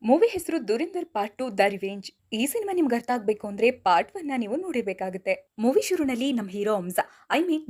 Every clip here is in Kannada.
ಮೂವಿ ಹೆಸರು ದುರಿಂದರ್ ಪಾರ್ಟ್ 2 ದ ರಿವೆಂಜ್. ಈ ಸಿನಿಮಾ ನಿಮ್ಗೆ ಅರ್ಥ ಆಗ್ಬೇಕು ಅಂದ್ರೆ ಪಾರ್ಟ್ 1 ನೀವು ನೋಡಿರ್ಬೇಕಾಗುತ್ತೆ. ಮೂವಿ ಶುರುನಲ್ಲಿ ನಮ್ ಹೀರೋ ಹಂಸ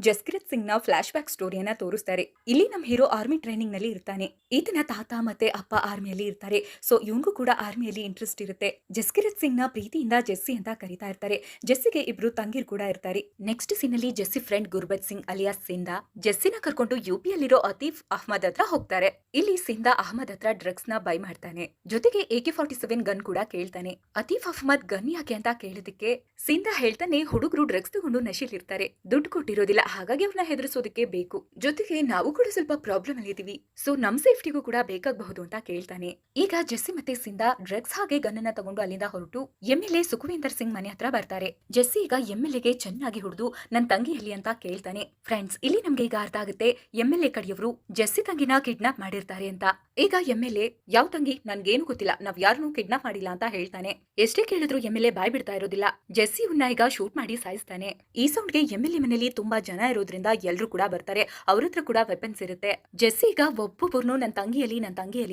ಜಸ್ಕಿರತ್ ಸಿಂಗ್ ನ ಫ್ಲಾಶ್ ಬ್ಯಾಕ್ ಸ್ಟೋರಿಯನ್ನ ತೋರಿಸ್ತಾರೆ. ಇಲ್ಲಿ ನಮ್ ಹೀರೋ ಆರ್ಮಿ ಟ್ರೈನಿಂಗ್ ನಲ್ಲಿ ಇರ್ತಾನೆ. ಈತನ ತಾತ ಮತ್ತೆ ಅಪ್ಪ ಆರ್ಮಿಯಲ್ಲಿ ಇರ್ತಾರೆ. ಸೊ ಇವನ್ಗೂ ಕೂಡ ಆರ್ಮಿಯಲ್ಲಿ ಇಂಟ್ರೆಸ್ಟ್ ಇರುತ್ತೆ. ಜಸ್ಕಿರತ್ ಸಿಂಗ್ ನ ಪ್ರೀತಿಯಿಂದ ಜೆಸ್ಸಿ ಅಂತ ಕರೀತಾ ಇರ್ತಾರೆ. ಜೆಸ್ಸಿಗೆ ಇಬ್ರು ತಂಗಿರ್ ಕೂಡ ಇರ್ತಾರೆ. ನೆಕ್ಸ್ಟ್ ಸೀನ್ ಅಲ್ಲಿ ಜೆಸ್ಸಿ ಫ್ರೆಂಡ್ ಗುರ್ಬತ್ ಸಿಂಗ್ ಅಲಿಯಾಸ್ ಸಿಂಧಾ ಜೆಸ್ಸಿನ ಕರ್ಕೊಂಡು ಯುಪಿಯಲ್ಲಿರೋ ಅತೀಫ್ ಅಹ್ಮದ್ ಹತ್ರ ಹೋಗ್ತಾರೆ. ಇಲ್ಲಿ ಸಿಂಧಾ ಅಹ್ಮದ್ ಹತ್ರ ಡ್ರಗ್ಸ್ ನ ಬೈ ಮಾಡ್ತಾನೆ. ಜೊತೆಗೆ AK-47 ಗನ್ ಕೂಡ ಕೇಳ್ತಾನೆ. ಅತೀಫ್ ಅಹ್ಮದ್ ಗನ್ ಯಾಕೆ ಅಂತ ಕೇಳಿದಕ್ಕೆ ಸಿಂಧಾ ಹೇಳ್ತಾನೆ, ಹುಡುಗರು ಡ್ರಗ್ಸ್ ತಗೊಂಡು ನಶೆಲಿರ್ತಾರೆ, ದುಡ್ಡು ಕೊಟ್ಟಿರೋದಿಲ್ಲ, ಹಾಗಾಗಿ ಅವ್ರನ್ನ ಹೆದರಿಸೋದಕ್ಕೆ ಬೇಕು. ಜೊತೆಗೆ ನಾವು ಕೂಡ ಸ್ವಲ್ಪ ಪ್ರಾಬ್ಲಮ್ ಅಲ್ಲಿ ಇದೀವಿ, ಸೊ ನಮ್ ಸೇಫ್ಟಿಗೂ ಕೂಡ ಬೇಕಾಗಬಹುದು ಅಂತ ಕೇಳ್ತಾನೆ. ಈಗ ಜೆಸ್ಸಿ ಮತ್ತೆ ಸಿಂಧಾ ಡ್ರಗ್ಸ್ ಹಾಗೆ ಗನ್ ಅನ್ನ ತಗೊಂಡು ಅಲ್ಲಿಂದ ಹೊರಟು MLA ಸುಖವಿಂದರ್ ಸಿಂಗ್ ಮನೆ ಹತ್ರ ಬರ್ತಾರೆ. ಜೆಸ್ಸಿ ಈಗ MLAಗೆ ಚೆನ್ನಾಗಿ ಹೊಡೆದು ನನ್ ತಂಗಿ ಎಲ್ಲಿ ಅಂತ ಕೇಳ್ತಾನೆ. ಫ್ರೆಂಡ್ಸ್, ಇಲ್ಲಿ ನಮ್ಗೆ ಈಗ ಅರ್ಥ ಆಗುತ್ತೆ MLA ಕಡೆಯವರು ಜೆಸ್ಸಿ ತಂಗಿನ ಕಿಡ್ನಾಪ್ ಮಾಡಿರ್ತಾರೆ ಅಂತ. ಈಗ MLA ಯಾವ ತಂಗಿ ನನ್ಗೇನು ಗೊತ್ತಿಲ್ಲ, ನಾವ್ ಯಾರನ್ನೂ ಕಿಡ್ನಾಪ್ ಮಾಡಿಲ್ಲ ಅಂತ ಹೇಳ್ತಾನೆ. ಎಷ್ಟೇ ಕೇಳಿದ್ರು MLA ಬಾಯ್ ಬಿಡ್ತಾ ಇರೋದಿಲ್ಲ. ಜೆಸ್ಸಿ ಇವನ್ನ ಈಗ ಶೂಟ್ ಮಾಡಿ ಸಾಯಿಸ್ತಾನೆ. ಈ ಸೌಂಡ್ಗೆ MLA ಮನೆಯಲ್ಲಿ ತುಂಬಾ ಜನ ಇರೋದ್ರಿಂದ ಎಲ್ರು ಕೂಡ ಬರ್ತಾರೆ. ಅವ್ರ ಹತ್ರ ಕೂಡ ವೆಪನ್ಸ್ ಇರುತ್ತೆ. ಜೆಸ್ಸಿ ಈಗ ಒಬ್ಬೊಬ್ಬರನ್ನು ನನ್ ತಂಗಿಯಲ್ಲಿ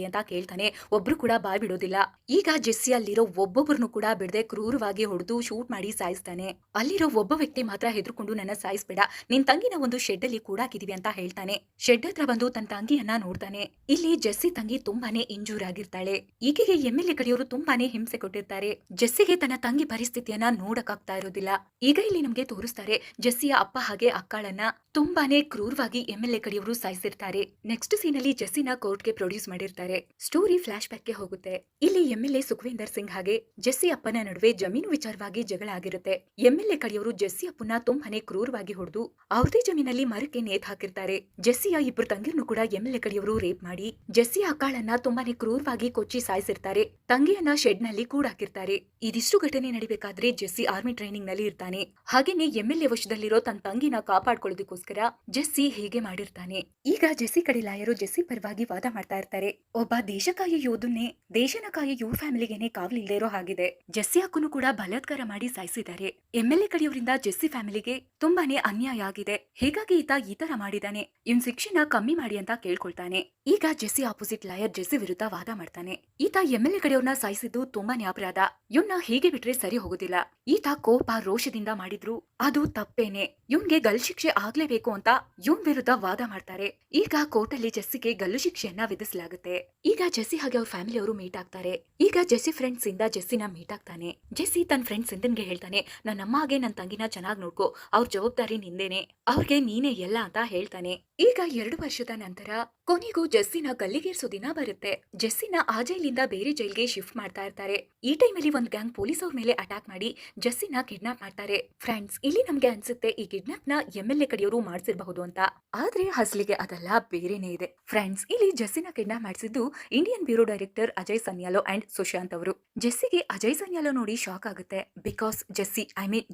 ಅಂತ ಕೇಳ್ತಾನೆ. ಒಬ್ರು ಕೂಡ ಬಾಯ್ ಬಿಡೋದಿಲ್ಲ. ಈಗ ಜೆಸ್ಸಿ ಅಲ್ಲಿರೋ ಒಬ್ಬೊಬ್ಬರನ್ನು ಕೂಡ ಬಿಡದೆ ಕ್ರೂರವಾಗಿ ಹೊಡೆದು ಶೂಟ್ ಮಾಡಿ ಸಾಯಿಸ್ತಾನೆ. ಅಲ್ಲಿರೋ ಒಬ್ಬ ವ್ಯಕ್ತಿ ಮಾತ್ರ ಹೆದರ್ಕೊಂಡು ನನ್ನ ಸಾಯಿಸ್ಬೇಡ, ನಿನ್ ತಂಗಿನ ಒಂದು ಶೆಡ್ ಅಲ್ಲಿ ಕೂಡಾಕಿದೀವಿ ಅಂತ ಹೇಳ್ತಾನೆ. ಶೆಡ್ ಹತ್ರ ಬಂದು ತನ್ನ ತಂಗಿಯನ್ನ ನೋಡ್ತಾನೆ. ಇಲ್ಲಿ ಜೆಸ್ಸಿ ತಂಗಿ ತುಂಬಾನೇ ಇಂಜೂರ್ ಆಗಿರ್ತಾಳೆ. ಈಕೆಗೆ MLA ಕಡೆಯವರು ತುಂಬಾನೇ ಹಿಂಸೆ ಕೊಟ್ಟಿರ್ತಾರೆ. ಜೆಸ್ಸಿಗೆ ತನ್ನ ತಂಗಿ ಪರಿಸ್ಥಿತಿಯನ್ನ ನೋಡಕ್ಕಾಗ್ತಾ ಇರೋದಿಲ್ಲ. ಈಗ ಇಲ್ಲಿ ನಮ್ಗೆ ತೋರಿಸ್ತಾರೆ ಜೆಸ್ಸಿಯ ಅಪ್ಪ ಹಾಗೆ ಅಕ್ಕಳನ್ನ ತುಂಬಾನೇ ಕ್ರೂರವಾಗಿ MLA ಕಡೆಯವರು ಸಾಯಿಸಿರ್ತಾರೆ. ನೆಕ್ಸ್ಟ್ ಸೀನ್ ಅಲ್ಲಿ ಜೆಸ್ಸಿನ ಕೋರ್ಟ್ಗೆ ಪ್ರೊಡ್ಯೂಸ್ ಮಾಡಿರ್ತಾರೆ. ಸ್ಟೋರಿ ಫ್ಲಾಶ್ ಬ್ಯಾಕ್ ಗೆ ಹೋಗುತ್ತೆ. ಇಲ್ಲಿ MLA ಸುಖವಿಂದರ್ ಸಿಂಗ್ ಹಾಗೆ ಜೆಸ್ಸಿ ಅಪ್ಪನ ನಡುವೆ ಜಮೀನು ವಿಚಾರವಾಗಿ ಜಗಳ ಆಗಿರುತ್ತೆ. MLA ಕಡೆಯವರು ಜೆಸ್ಸಿ ಅಪ್ಪನ ತುಂಬಾನೇ ಕ್ರೂರವಾಗಿ ಹೊಡೆದು ಅವ್ರದೇ ಜಮೀನಲ್ಲಿ ಮರಕ್ಕೆ ನೇತ್ ಹಾಕಿರ್ತಾರೆ. ಜೆಸ್ಸಿಯ ಇಬ್ರು ತಂಗಿರ್ನು ಕೂಡ MLA ಕಡೆಯವರು ರೇಪ್ ಮಾಡಿ ಜೆಸ್ಸಿಯ ಅಕ್ಕಳನ್ನ ತುಂಬಾನೇ ಕ್ರೂರವಾಗಿ ಕೊಚ್ಚಿ ಸಾಯಿಸಿರ್ತಾರೆ. ತಂಗಿಯನ್ನ ಶೆಡ್ ನಲ್ಲಿ ಕೂಡಾಕಿರ್ತಾರೆ. ಇದಿಷ್ಟು ಘಟನೆ ನಡಿಬೇಕಾದ್ರೆ ಜೆಸ್ಸಿ ಆರ್ಮಿ ಟ್ರೈನಿಂಗ್ ನಲ್ಲಿ ಇರ್ತಾನೆ. ಹಾಗೇನೆ MLA ವಶದಲ್ಲಿರೋ ತನ್ನ ತಂಗಿನ ಕಾಪಾಡ್ಕೊಳ್ಳೋದಕ್ಕೋಸ್ಕರ ಜೆಸ್ಸಿ ಹೀಗೆ ಮಾಡಿರ್ತಾನೆ. ಈಗ ಜೆಸ್ಸಿ ಕಡೆ ಲಾಯರು ಜೆಸ್ಸಿ ಪರವಾಗಿ ವಾದ ಮಾಡ್ತಾ ಇರ್ತಾರೆ. ಒಬ್ಬ ದೇಶಕಾಯ ಯೋಧನ್ನೇ ದೇಶನ ಕಾಯ ಇವ್ರ ಫ್ಯಾಮಿಲಿಗೆನೆ ಕಾವಲಿಲ್ಲದೆ ಇರೋ ಹಾಗಿದೆ. ಜೆಸ್ಸಿ ಅಕ್ಕನು ಕೂಡ ಬಲಾತ್ಕಾರ ಮಾಡಿ ಸಾಯಿಸಿದ್ದಾರೆ. MLA ಕಡೆಯವರಿಂದ ಜೆಸ್ಸಿ ಫ್ಯಾಮಿಲಿಗೆ ತುಂಬಾನೇ ಅನ್ಯಾಯ ಆಗಿದೆ. ಹೀಗಾಗಿ ಈತ ಈ ತರ ಮಾಡಿದಾನೆ, ಇವನ್ ಶಿಕ್ಷೆನ ಕಮ್ಮಿ ಮಾಡಿ ಅಂತ ಕೇಳ್ಕೊಳ್ತಾನೆ. ಈಗ ಜೆಸ್ಸಿ ಆಪೋಸಿಟ್ ಲಾಯರ್ ಜೆಸ್ಸಿ ವಿರುದ್ಧ ವಾದ ಮಾಡ್ತಾನೆ. ಈತ MLA ಕಡೆಯವ್ರನ್ನ ಸಾಯಿಸಿದ್ದು ತುಂಬಾನೇ ಅಪರಾಧ, ಇವನ್ನ ಹೀಗೆ ಬಿಟ್ರೆ ಸರಿ ಹೋಗೋದಿಲ್ಲ. ಈತ ಕೋಪ ರೋಷದಿಂದ ಮಾಡಿದ್ರು ಅದು ತಪ್ಪೇನೆ, ಇವನ್ಗೆ ಗಲ್ಲು ಶಿಕ್ಷೆ ಆಗ್ಲೇಬೇಕು ಅಂತ ಇವನ್ ವಿರುದ್ಧ ವಾದ ಮಾಡ್ತಾರೆ. ಈಗ ಕೋರ್ಟ್ ಅಲ್ಲಿ ಜೆಸ್ಸಿಗೆ ಗಲ್ಲು ಶಿಕ್ಷೆಯನ್ನ ವಿಧಿಸಲಾಗುತ್ತೆ. ಈಗ ಜೆಸ್ಸಿ ಹಾಗೆ ಅವ್ರ ಫ್ಯಾಮಿಲಿ ಅವರು ಮೀಟ್ ಆಗ್ತಾರೆ. ಈಗ ಜೆಸ್ಸಿ ಫ್ರೆಂಡ್ಸ್ ಇಂದ ಜೆಸ್ಸಿನ ಮೀಟ್ ಆಗ್ತಾನೆ. ಜೆಸ್ಸಿ ತನ್ನ ಫ್ರೆಂಡ್ ಸಿಂಧನ್ಗೆ ಹೇಳ್ತಾನೆ, ನನ್ನ ಅಮ್ಮಗೆ ನನ್ ತಂಗಿನ ಚೆನ್ನಾಗಿ ನೋಡ್ಕೋ, ಅವ್ರ ಜವಾಬ್ದಾರಿ ನಿಂದೇನೆ, ಅವ್ರಿಗೆ ನೀನೇ ಎಲ್ಲ ಅಂತ ಹೇಳ್ತಾನೆ. ಈಗ 2 ವರ್ಷದ ನಂತರ ಕೊನೆಗೂ ಜೆಸ್ಸಿನ ಗಲ್ಲಿಗೇರ್ಸೋ ದಿನ ಬರುತ್ತೆ. ಜೆಸ್ಸಿನ ಆ ಜೈಲಿಂದ ಬೇರೆ ಜೈಲ್ಗೆ ಶಿಫ್ಟ್ ಮಾಡ್ತಾ ಇರ್ತಾರೆ. ಈ ಟೈಮಲ್ಲಿ ಒಂದು ಗ್ಯಾಂಗ್ ಪೊಲೀಸ್ ಅವ್ರ ಮೇಲೆ ಅಟ್ಯಾಕ್ ಮಾಡಿ ಜೆಸ್ಸಿನ ಕಿಡ್ನಾಪ್ ಮಾಡ್ತಾರೆ. ಫ್ರೆಂಡ್ಸ್, ಇಲ್ಲಿ ನಮ್ಗೆ ಅನ್ಸುತ್ತೆ ಈ ಕಿಡ್ನಾಪ್ ನ MLA ಕಡೆಯವರು ಮಾಡ್ಸಿರ್ಬಹುದು ಅಂತ. ಆದ್ರೆ ಅಸಲಿಗೆ ಅದೆಲ್ಲ ಬೇರೆನೇ ಇದೆ. ಫ್ರೆಂಡ್ಸ್, ಇಲ್ಲಿ ಜೆಸ್ಸಿನ ಕಿಡ್ನಾಪ್ ಮಾಡಿಸಿದ್ದು ಇಂಡಿಯನ್ ಬ್ಯೂರೋ ಡೈರೆಕ್ಟರ್ ಅಜಯ್ ಸನ್ಯಾಲೋ ಅಂಡ್ ಸುಶಾಂತ್ ಅವರು. ಜೆಸ್ಸಿಗೆ ಅಜಯ್ ಸನ್ಯಾಲೋ ನೋಡಿ ಶಾಕ್ ಆಗುತ್ತೆ. ಬಿಕಾಸ್ ಜೆಸ್ಸಿ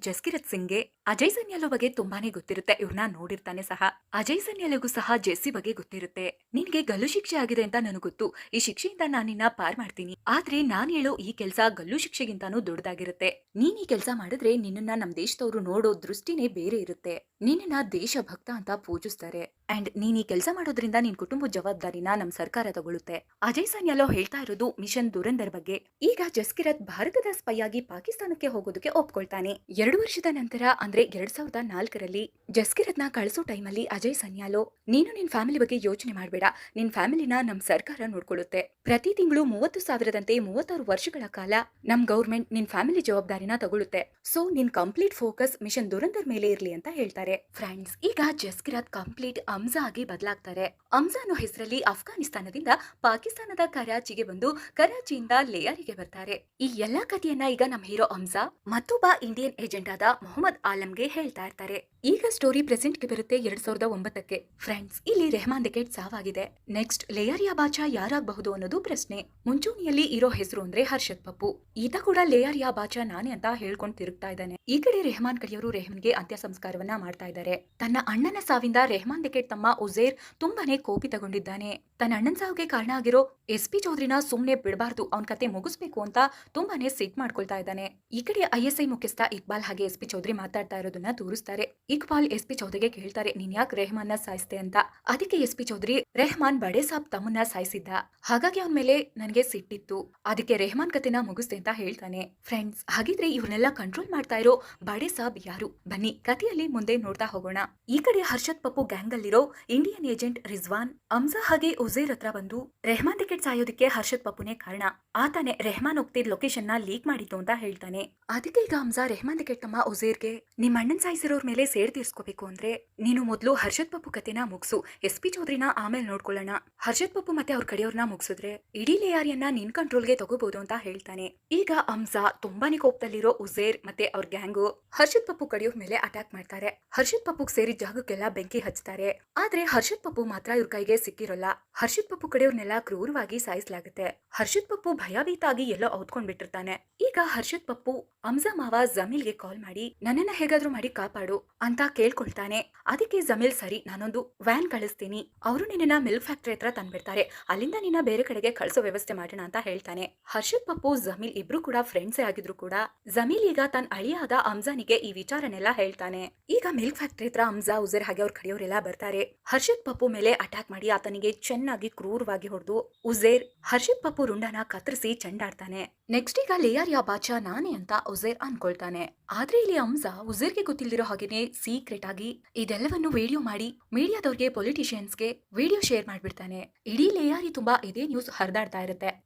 ಜಸ್ಕಿರತ್ ಸಿಂಗ್ಗೆ ಅಜಯ್ ಸನ್ಯಾಲೋ ಬಗ್ಗೆ ತುಂಬಾನೇ ಗೊತ್ತಿರುತ್ತೆ. ಇವ್ರನ್ನ ನೋಡಿರ್ತಾನೆ ಸಹ. ಅಜಯ್ ಸನ್ಯಾಲೋಗೂ ಸಹ ಜೆಸ್ಸಿ ಬಗ್ಗೆ ಗೊತ್ತಿರುತ್ತೆ. ನಿನ್ಗೆ ಗಲ್ಲು ಶಿಕ್ಷೆ ಆಗಿದೆ ಅಂತ ನನಗೆ ಗೊತ್ತು, ಈ ಶಿಕ್ಷೆಯಿಂದ ನಾನು ನಿನ್ನ ಪಾರ್ ಮಾಡ್ತೀನಿ. ಆದ್ರೆ ನಾನ್ ಹೇಳೋ ಈ ಕೆಲಸ ಗಲ್ಲು ಶಿಕ್ಷೆಗಿಂತಾನೂ ದೊಡ್ಡದಾಗಿರುತ್ತೆ. ನೀನ್ ಈ ಕೆಲಸ ಮಾಡಿದ್ರೆ ನಿನ್ನನ್ನ ನಮ್ ದೇಶದವರು ನೋಡೋ ದೃಷ್ಟಿನೇ ಬೇರೆ ಇರುತ್ತೆ. ನಿನ್ನ ದೇಶ ಭಕ್ತ ಅಂತ ಪೂಜಿಸ್ತಾರೆ. ಅಂಡ್ ನೀನ್ ಈ ಕೆಲಸ ಮಾಡೋದ್ರಿಂದ ನಿನ್ ಕುಟುಂಬದ ಜವಾಬ್ದಾರಿನ ನಮ್ ಸರ್ಕಾರ ತಗೊಳುತ್ತೆ. ಅಜಯ್ ಸನ್ಯಾಲೋ ಹೇಳ್ತಾ ಇರೋದು ಮಿಷನ್ ದುರಂದರ್ ಬಗ್ಗೆ. ಈಗ ಜಸ್ಕಿರತ್ ಭಾರತದ ಸ್ಪೈ ಆಗಿ ಪಾಕಿಸ್ತಾನಕ್ಕೆ ಹೋಗೋದಕ್ಕೆ ಒಪ್ಕೊಳ್ತಾನೆ. 2 ವರ್ಷದ ನಂತರ ಅಂದ್ರೆ 2004ರಲ್ಲಿ ಜಸ್ಕಿರತ್ ನ ಕಳಿಸೋ ಟೈಮಲ್ಲಿ ಅಜಯ್ ಸನ್ಯಾಲೋ, ನೀನು ನಿನ್ ಫ್ಯಾಮಿಲಿ ಬಗ್ಗೆ ಯೋಚನೆ ಮಾಡ್ಬೇಡ, ನಿನ್ ಫ್ಯಾಮಿಲಿನ ನಮ್ ಸರ್ಕಾರ ನೋಡ್ಕೊಳ್ಳುತ್ತೆ. ಪ್ರತಿ ತಿಂಗಳು 30,000ದಂತೆ 36 ವರ್ಷಗಳ ಕಾಲ ನಮ್ ಗೌರ್ಮೆಂಟ್ ನಿನ್ ಫ್ಯಾಮಿಲಿ ಜವಾಬ್ದಾರಿನ ತಗೊಳುತ್ತೆ. ಸೊ ನಿನ್ ಕಂಪ್ಲೀಟ್ ಫೋಕಸ್ ಮಿಷನ್ ದುರಂದರ್ ಮೇಲೆ ಇರ್ಲಿ ಅಂತ ಹೇಳ್ತಾರೆ. ಫ್ರೆಂಡ್ಸ್, ಈಗ ಜಸ್ಕಿರತ್ ಕಂಪ್ಲೀಟ್ ಹಂಸ ಆಗಿ ಬದಲಾಗ್ತಾರೆ. ಹಂಸ ಅನ್ನೋ ಹೆಸರಲ್ಲಿ ಅಫ್ಘಾನಿಸ್ತಾನದಿಂದ ಪಾಕಿಸ್ತಾನದ ಕರಾಚಿಗೆ ಬಂದು ಕರಾಚಿಯಿಂದ ಲೇಯಾರಿಗೆ ಬರ್ತಾರೆ. ಈ ಎಲ್ಲಾ ಕಥೆಯನ್ನ ಈಗ ನಮ್ ಹೀರೋ ಹಂಸ ಮತ್ತೊಬ್ಬ ಇಂಡಿಯನ್ ಏಜೆಂಟ್ ಆದ ಮೊಹಮ್ಮದ್ ಆಲಂಗೆ ಹೇಳ್ತಾ ಇರ್ತಾರೆ. ಈಗ ಸ್ಟೋರಿ ಪ್ರೆಸೆಂಟ್ ಗೆ ಬರುತ್ತೆ 2009ಕ್ಕೆ. ಫ್ರೆಂಡ್ಸ್, ಇಲ್ಲಿ ರೆಹಮಾನ್ ದೆಕೆಟ್ ಸಾವಾಗಿದೆ. ನೆಕ್ಸ್ಟ್ ಲೇಯಾರಿಯಾ ಬಾಚಾ ಯಾರಾಗಬಹುದು ಅನ್ನೋದು ಪ್ರಶ್ನೆ. ಮುಂಚೂಣಿಯಲ್ಲಿ ಇರೋ ಹೆಸರು ಅಂದ್ರೆ ಹರ್ಷದ್ ಪಪ್ಪು. ಈತ ಕೂಡ ಲೇಯಾರಿಯಾ ಬಾಚಾ ನಾನೇ ಅಂತ ಹೇಳ್ಕೊಂಡು ತಿರುಗ್ತಾ ಇದ್ದಾನೆ. ಈ ಕಡೆ ರೆಹಮಾನ್ ಕಡೆಯವರು ರೆಹಮಾನ್ಗೆ ಅಂತ್ಯ ಸಂಸ್ಕಾರವನ್ನ ಮಾಡ್ತಾ ಇದ್ದಾರೆ. ತನ್ನ ಅಣ್ಣನ ಸಾವಿಂದ ರೆಹಮಾನ್ ದೆಕೆಟ್ ತಮ್ಮ ಉಜೇರ್ ತುಂಬಾನೇ ಕೋಪಿತಗೊಂಡಿದ್ದಾನೆ. ತನ್ನ ಅಣ್ಣನ್ ಸಾವಿಗೆ ಕಾರಣ ಆಗಿರೋ SP ಚೌಧರಿನ ಸುಮ್ನೆ ಬಿಡಬಾರ್ದು, ಅವನ್ ಕತೆ ಮುಗಿಸ್ಬೇಕು ಅಂತ ತುಂಬಾನೇ ಸಿಟ್ ಮಾಡ್ಕೊಳ್ತಾ ಇದ್ದಾನೆ. ಈ ಕಡೆ ISI ಮುಖ್ಯಸ್ಥ ಇಕ್ಬಾಲ್ ಹಾಗೆ SP ಚೌಧರಿ ಮಾತಾಡ್ತಾ ಇರೋದನ್ನ ತೋರಿಸ್ತಾರೆ. ಇಕ್ಬಾಲ್ SP ಚೌಧರಿಗೆ ಕೇಳ್ತಾರೆ, ನೀನ್ ಯಾಕೆ ರೆಹಮಾನ್ನ ಸಾಯಿಸ್ತೆ ಅಂತ. ಅದಕ್ಕೆ SP ಚೌಧರಿ, ರೆಹಮಾನ್ ಬಡೆ ಸಾಬ್ ತಮ್ಮನ್ನ ಸಾಯಿಸಿದ್ದ, ಹಾಗಾಗಿ ಅವನ ಮೇಲೆ ನನಗೆ ಸಿಟ್ಟಿತ್ತು, ಅದಕ್ಕೆ ರೆಹಮಾನ್ ಕತೆನ ಮುಗಿಸ್ತೆ ಅಂತ ಹೇಳ್ತಾನೆ. ಫ್ರೆಂಡ್ಸ್, ಹಾಗಿದ್ರೆ ಇವ್ರನ್ನೆಲ್ಲ ಕಂಟ್ರೋಲ್ ಮಾಡ್ತಾ ಇರೋ ಬಡೆ ಸಾಬ್ ಯಾರು? ಬನ್ನಿ ಕಥೆಯಲ್ಲಿ ಮುಂದೆ ನೋಡ್ತಾ ಹೋಗೋಣ. ಈ ಕಡೆ ಹರ್ಷದ್ ಪಪ್ಪು ಗ್ಯಾಂಗ್ ಅಲ್ಲಿರೋ ಇಂಡಿಯನ್ ಏಜೆಂಟ್ ರಿಜ್ವಾನ್ ಅಮ್ಜಾ ಹಾಗೆ ಉಜೇರ್ ಹತ್ರ ಬಂದು ರೆಹಮಾನ್ ಟಿಕೆಟ್ ಸಾಯೋದಕ್ಕೆ ಹರ್ಷದ್ ಪಪ್ಪುನೇ ಕಾರಣ, ಆತಾನೆ ರೆಹಮಾನ್ ಹೋಗ್ತಿದ್ ಲೊಕೇಶನ್ ನ ಲೀಕ್ ಮಾಡಿತ್ತು ಅಂತ ಹೇಳ್ತಾನೆ. ಅದಕ್ಕೆ ಈಗ ಅಮ್ಜಾ ರೆಹಮಾನ್ ಟಿಕೆಟ್ ತಮ್ಮ ಉಜೇರ್ಗೆ, ನಿಮ್ ಅಣ್ಣನ್ ಸಾಯಿಸಿರೋರ್ ಮೇಲೆ ಸೇಡ್ ತೀರ್ಸ್ಕೋಬೇಕು ಅಂದ್ರೆ ನೀನು ಮೊದ್ಲು ಹರ್ಷದ್ ಪಪ್ಪು ಕತೆನ ಮುಗ್ಸು, SP ಚೌಧರಿನ ಆಮೇಲೆ ನೋಡ್ಕೊಳ್ಳೋಣ. ಹರ್ಷದ್ ಪಪ್ಪು ಮತ್ತೆ ಅವ್ರ ಕಡೆಯವ್ರನ್ನ ಮುಗಿಸಿದ್ರೆ ಇಡೀ ಲೇಯಾರಿಯನ್ನ ನಿನ್ ಕಂಟ್ರೋಲ್ಗೆ ತಗೋಬಹುದು ಅಂತ ಹೇಳ್ತಾನೆ. ಈಗ ಅಮ್ಜಾ ತುಂಬಾನೇ ಕೋಪದಲ್ಲಿರೋ ಉಜೇರ್ ಮತ್ತೆ ಅವ್ರ ಗ್ಯಾಂಗು ಹರ್ಷದ್ ಪಪ್ಪು ಕಡೆಯವ್ರ ಮೇಲೆ ಅಟ್ಯಾಕ್ ಮಾಡ್ತಾರೆ. ಹರ್ಷದ್ ಪಪ್ಪುಗ್ ಸೇರಿದ ಜಾಗಕ್ಕೆಲ್ಲ ಬೆಂಕಿ ಹಚ್ತಾರೆ. ಆದ್ರೆ ಹರ್ಷದ್ ಪಪ್ಪು ಮಾತ್ರ ಇವ್ರ ಕೈಗೆ ಸಿಕ್ಕಿರಲ್ಲ. ಹರ್ಷದ್ ಪಪ್ಪು ಕಡೆಯವ್ರನ್ನೆಲ್ಲ ಕ್ರೂರವಾಗಿ ಸಾಯಿಸಲಾಗುತ್ತೆ. ಹರ್ಷದ್ ಪಪ್ಪು ಭಯಭೀತ ಆಗಿ ಎಲ್ಲೋ ಔದ್ಕೊಂಡ್ ಬಿಟ್ಟಿರ್ತಾನೆ. ಈಗ ಹರ್ಷದ್ ಪಪ್ಪು ಅಮ್ಜಾ ಮಾವ ಜಮೀಲ್ಗೆ ಕಾಲ್ ಮಾಡಿ ನನ್ನನ್ನ ಹೇಗಾದ್ರೂ ಮಾಡಿ ಕಾಪಾಡು ಅಂತ ಕೇಳ್ಕೊಳ್ತಾನೆ. ಅದಕ್ಕೆ ಜಮೀಲ್, ಸರಿ ನಾನೊಂದು ವ್ಯಾನ್ ಕಳಿಸ್ತೀನಿ, ಅವರು ನಿನ್ನ ಮಿಲ್ಕ್ ಫ್ಯಾಕ್ಟರಿ ಹತ್ರ ತಂದ್ಬಿಡ್ತಾರೆ, ಅಲ್ಲಿಂದ ನಿನ್ನ ಬೇರೆ ಕಡೆಗೆ ಕಳ್ಸೋ ವ್ಯವಸ್ಥೆ ಮಾಡೋಣ ಅಂತ ಹೇಳ್ತಾನೆ. ಹರ್ಷದ್ ಪಪ್ಪು ಜಮೀಲ್ ಇಬ್ರು ಕೂಡ ಫ್ರೆಂಡ್ಸೇ ಆಗಿದ್ರು ಕೂಡ ಜಮೀಲ್ ಈಗ ತನ್ನ ಅಳಿಯಾದ ಅಮ್ಜಾನಿಗೆ ಈ ವಿಚಾರನೆಲ್ಲ ಹೇಳ್ತಾನೆ. ಈಗ ಮಿಲ್ಕ್ ಫ್ಯಾಕ್ಟರಿ ಹತ್ರ ಅಮ್ಜಾ, ಉಜೇರ್ ಹಾಗೆ ಅವ್ರ ಕಡೆಯವರೆಲ್ಲ ಬರ್ತಾರೆ. ಹರ್ಷದ್ ಪಪ್ಪು ಮೇಲೆ ಅಟ್ಯಾಕ್ ಮಾಡಿ ಆತನಿಗೆ ಚೆನ್ನಾಗಿ ಕ್ರೂರವಾಗಿ ಹೊಡೆದು ಉಜೇರ್ ಹರ್ಷದ್ ಪಪ್ಪು ರುಂಡನ ಕತ್ತರಿಸಿ ಚೆಂಡಾಡ್ತಾನೆ. ನೆಕ್ಸ್ಟ್ ಈಗ ಲೇಯಾರಿಯಾ ಬಾಚಾ ನಾನೇ ಅಂತ ಉಜೇರ್ ಅನ್ಕೊಳ್ತಾನೆ. ಆದ್ರೆ ಇಲ್ಲಿ ಅಮ್ಜಾ ಉಜೇರ್ಗೆ ಗೊತ್ತಿಲ್ದಿರೋ ಹಾಗೇನೆ ಸೀಕ್ರೆಟ್ ಆಗಿ ಇದೆಲ್ಲವನ್ನು ವಿಡಿಯೋ ಮಾಡಿ ಮೀಡಿಯಾದವ್ರಿಗೆ, ಪೊಲಿಟಿಷಿಯನ್ಸ್ಗೆ ವಿಡಿಯೋ ಶೇರ್ ಮಾಡ್ಬಿಡ್ತಾನೆ. ಇಡೀ ಲೇಯಾರಿ ತುಂಬಾ ಇದೇ ನ್ಯೂಸ್ ಹರಿದಾಡ್ತಾ ಇರುತ್ತೆ.